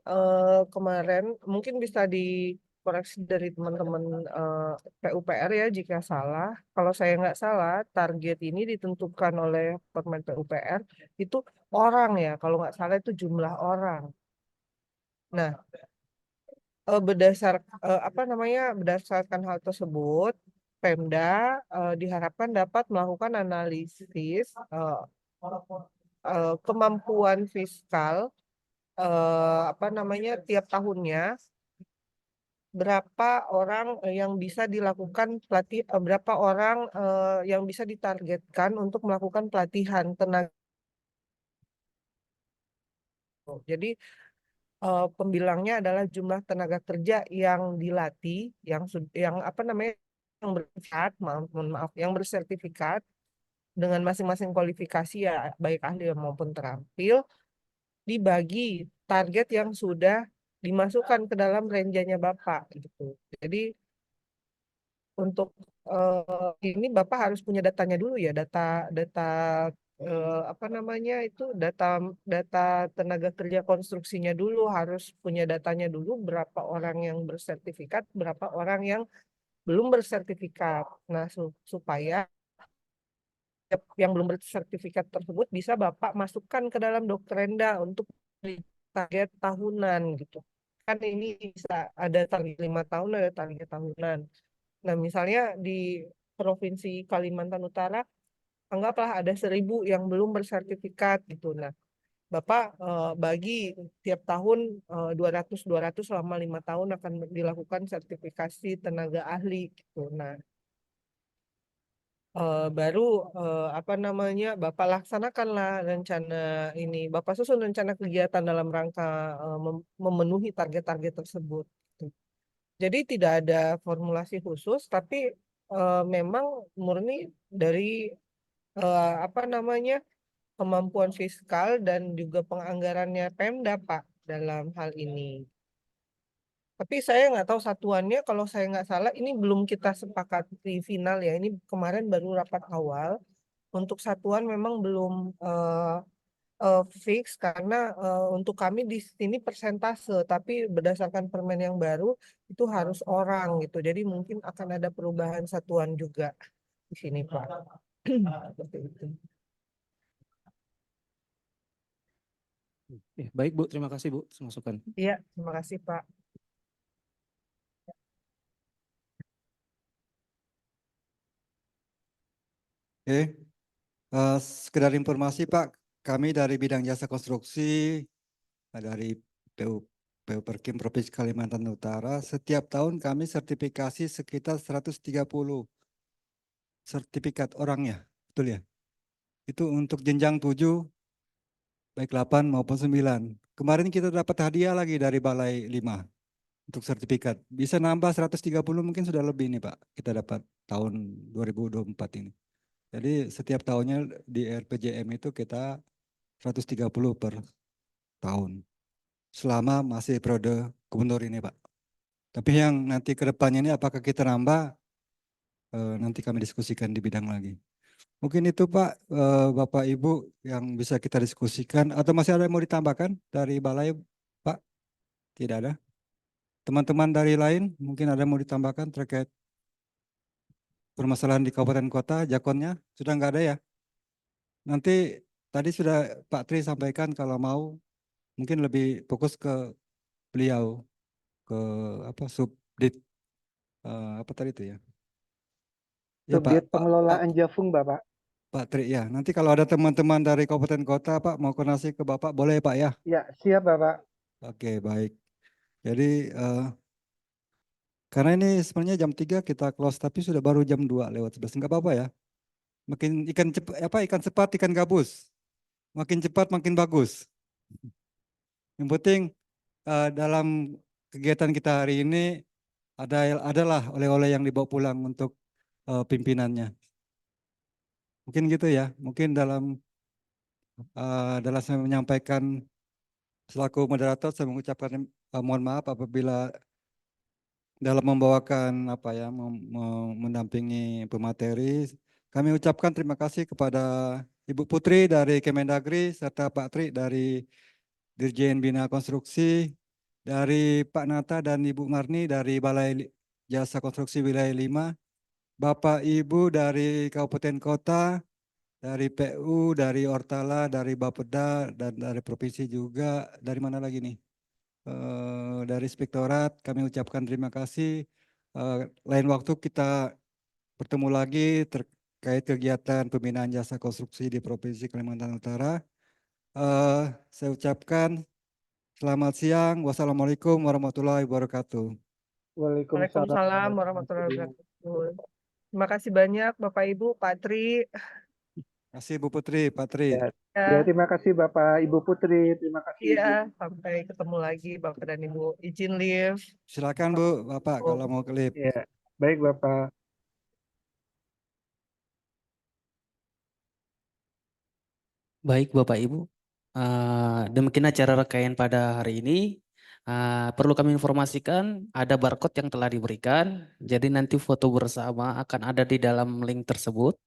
kemarin mungkin bisa dikoreksi dari teman-teman PUPR ya jika salah. Kalau saya nggak salah, target ini ditentukan oleh Permen PUPR itu orang ya. Kalau nggak salah itu jumlah orang. Nah, berdasarkan hal tersebut, Pemda diharapkan dapat melakukan analisis kemampuan fiskal tiap tahunnya, berapa orang yang bisa dilakukan berapa orang yang bisa ditargetkan untuk melakukan pelatihan tenaga. Jadi pembilangnya adalah jumlah tenaga kerja yang dilatih, yang yang bersertifikat dengan masing-masing kualifikasi ya, baik ahli maupun terampil, dibagi target yang sudah dimasukkan ke dalam range-nya Bapak gitu. Jadi untuk ini Bapak harus punya datanya dulu ya, data data tenaga kerja konstruksinya dulu, harus punya datanya dulu, berapa orang yang bersertifikat, berapa orang yang belum bersertifikat. Nah, supaya yang belum bersertifikat tersebut bisa Bapak masukkan ke dalam Dokterenda untuk target tahunan gitu. Kan ini bisa ada target 5 tahun, ada target tahunan. Nah, misalnya di Provinsi Kalimantan Utara, anggaplah ada 1.000 yang belum bersertifikat gitu. Nah, Bapak bagi tiap tahun 200 selama 5 tahun akan dilakukan sertifikasi tenaga ahli gitu. Nah, baru Bapak laksanakanlah rencana ini. Bapak susun rencana kegiatan dalam rangka memenuhi target-target tersebut. Gitu. Jadi tidak ada formulasi khusus, tapi memang murni dari kemampuan fiskal dan juga penganggarannya Pemda Pak dalam hal ini. Tapi saya nggak tahu satuannya, kalau saya nggak salah ini belum kita sepakati final ya. Ini kemarin baru rapat awal. Untuk satuan memang belum fix karena untuk kami di sini persentase, tapi berdasarkan permen yang baru itu harus orang gitu. Jadi mungkin akan ada perubahan satuan juga di sini, Pak. Seperti itu. Ya, baik Bu, terima kasih Bu atas masukan. Iya, terima kasih, Pak. Oke, sekedar informasi Pak, kami dari bidang jasa konstruksi dari PU Perkim Provinsi Kalimantan Utara, setiap tahun kami sertifikasi sekitar 130 sertifikat orangnya, betul ya? Itu untuk jenjang 7, baik 8 maupun 9. Kemarin kita dapat hadiah lagi dari Balai 5 untuk sertifikat. Bisa nambah 130 mungkin sudah lebih nih Pak, kita dapat tahun 2024 ini. Jadi setiap tahunnya di RPJM itu kita 130 per tahun. Selama masih periode gubernur ini Pak. Tapi yang nanti ke depannya ini apakah kita nambah, nanti kami diskusikan di bidang lagi. Mungkin itu Pak, Bapak Ibu yang bisa kita diskusikan. Atau masih ada yang mau ditambahkan dari Balai Pak? Tidak ada. Teman-teman dari lain mungkin ada yang mau ditambahkan terkait permasalahan di kabupaten kota, jakonnya sudah nggak ada ya? Nanti tadi sudah Pak Tri sampaikan kalau mau mungkin lebih fokus ke beliau, ke apa subdit apa tadi itu ya? Ya Subdit Pak pengelolaan Jafung, Bapak. Pak Tri ya. Nanti kalau ada teman-teman dari kabupaten kota Pak mau koordinasi ke Bapak boleh Pak ya? Ya, siap Bapak. Oke baik. Jadi karena ini sebenarnya jam 3 kita close tapi sudah baru jam 2 lewat 11. Enggak apa-apa ya. Makin ikan cepat ikan cepat ikan gabus. Makin cepat makin bagus. Yang penting dalam kegiatan kita hari ini adalah oleh-oleh yang dibawa pulang untuk pimpinannya. Mungkin gitu ya. Mungkin dalam saya menyampaikan selaku moderator saya mengucapkan mohon maaf apabila dalam membawakan mendampingi pemateri. Kami ucapkan terima kasih kepada Ibu Putri dari Kemendagri serta Pak Tri dari Dirjen Bina Konstruksi, dari Pak Nata dan Ibu Marni dari Balai Jasa Konstruksi Wilayah 5, Bapak Ibu dari Kabupaten Kota, dari PU, dari Ortala, dari Bapeda, dan dari Provinsi juga. Dari mana lagi nih? Dari Inspektorat kami ucapkan terima kasih. Lain waktu kita bertemu lagi terkait kegiatan pembinaan jasa konstruksi di Provinsi Kalimantan Utara. Saya ucapkan selamat siang. Wassalamualaikum warahmatullahi wabarakatuh. Waalaikumsalam warahmatullahi wabarakatuh. Terima kasih banyak Bapak Ibu, Pak Tri. Terima kasih Bu Putri, Pak Tri. Ya, terima kasih Bapak Ibu Putri. Terima kasih Iya, sampai ketemu lagi Bapak dan Ibu. Izin live. Silakan Bu, Bapak kalau mau klip. Ya, baik Bapak. Baik Bapak Ibu, demikian acara rangkaian pada hari ini. Perlu kami informasikan ada barcode yang telah diberikan, jadi nanti foto bersama akan ada di dalam link tersebut.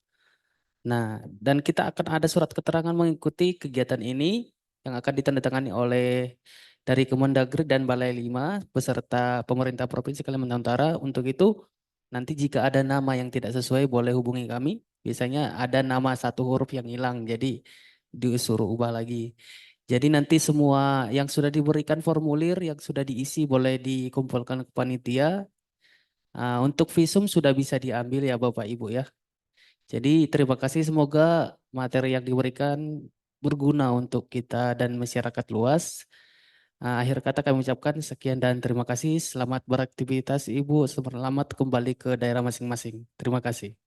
Nah, dan kita akan ada surat keterangan mengikuti kegiatan ini yang akan ditandatangani oleh dari Kemendagri dan Balai 5 beserta pemerintah Provinsi Kalimantan Utara. Untuk itu, nanti jika ada nama yang tidak sesuai boleh hubungi kami. Biasanya ada nama satu huruf yang hilang, jadi disuruh ubah lagi. Jadi nanti semua yang sudah diberikan formulir yang sudah diisi boleh dikumpulkan ke panitia. Untuk visum sudah bisa diambil ya Bapak Ibu ya. Jadi terima kasih, semoga materi yang diberikan berguna untuk kita dan masyarakat luas. Akhir kata kami ucapkan sekian dan terima kasih. Selamat beraktivitas Ibu, selamat kembali ke daerah masing-masing. Terima kasih.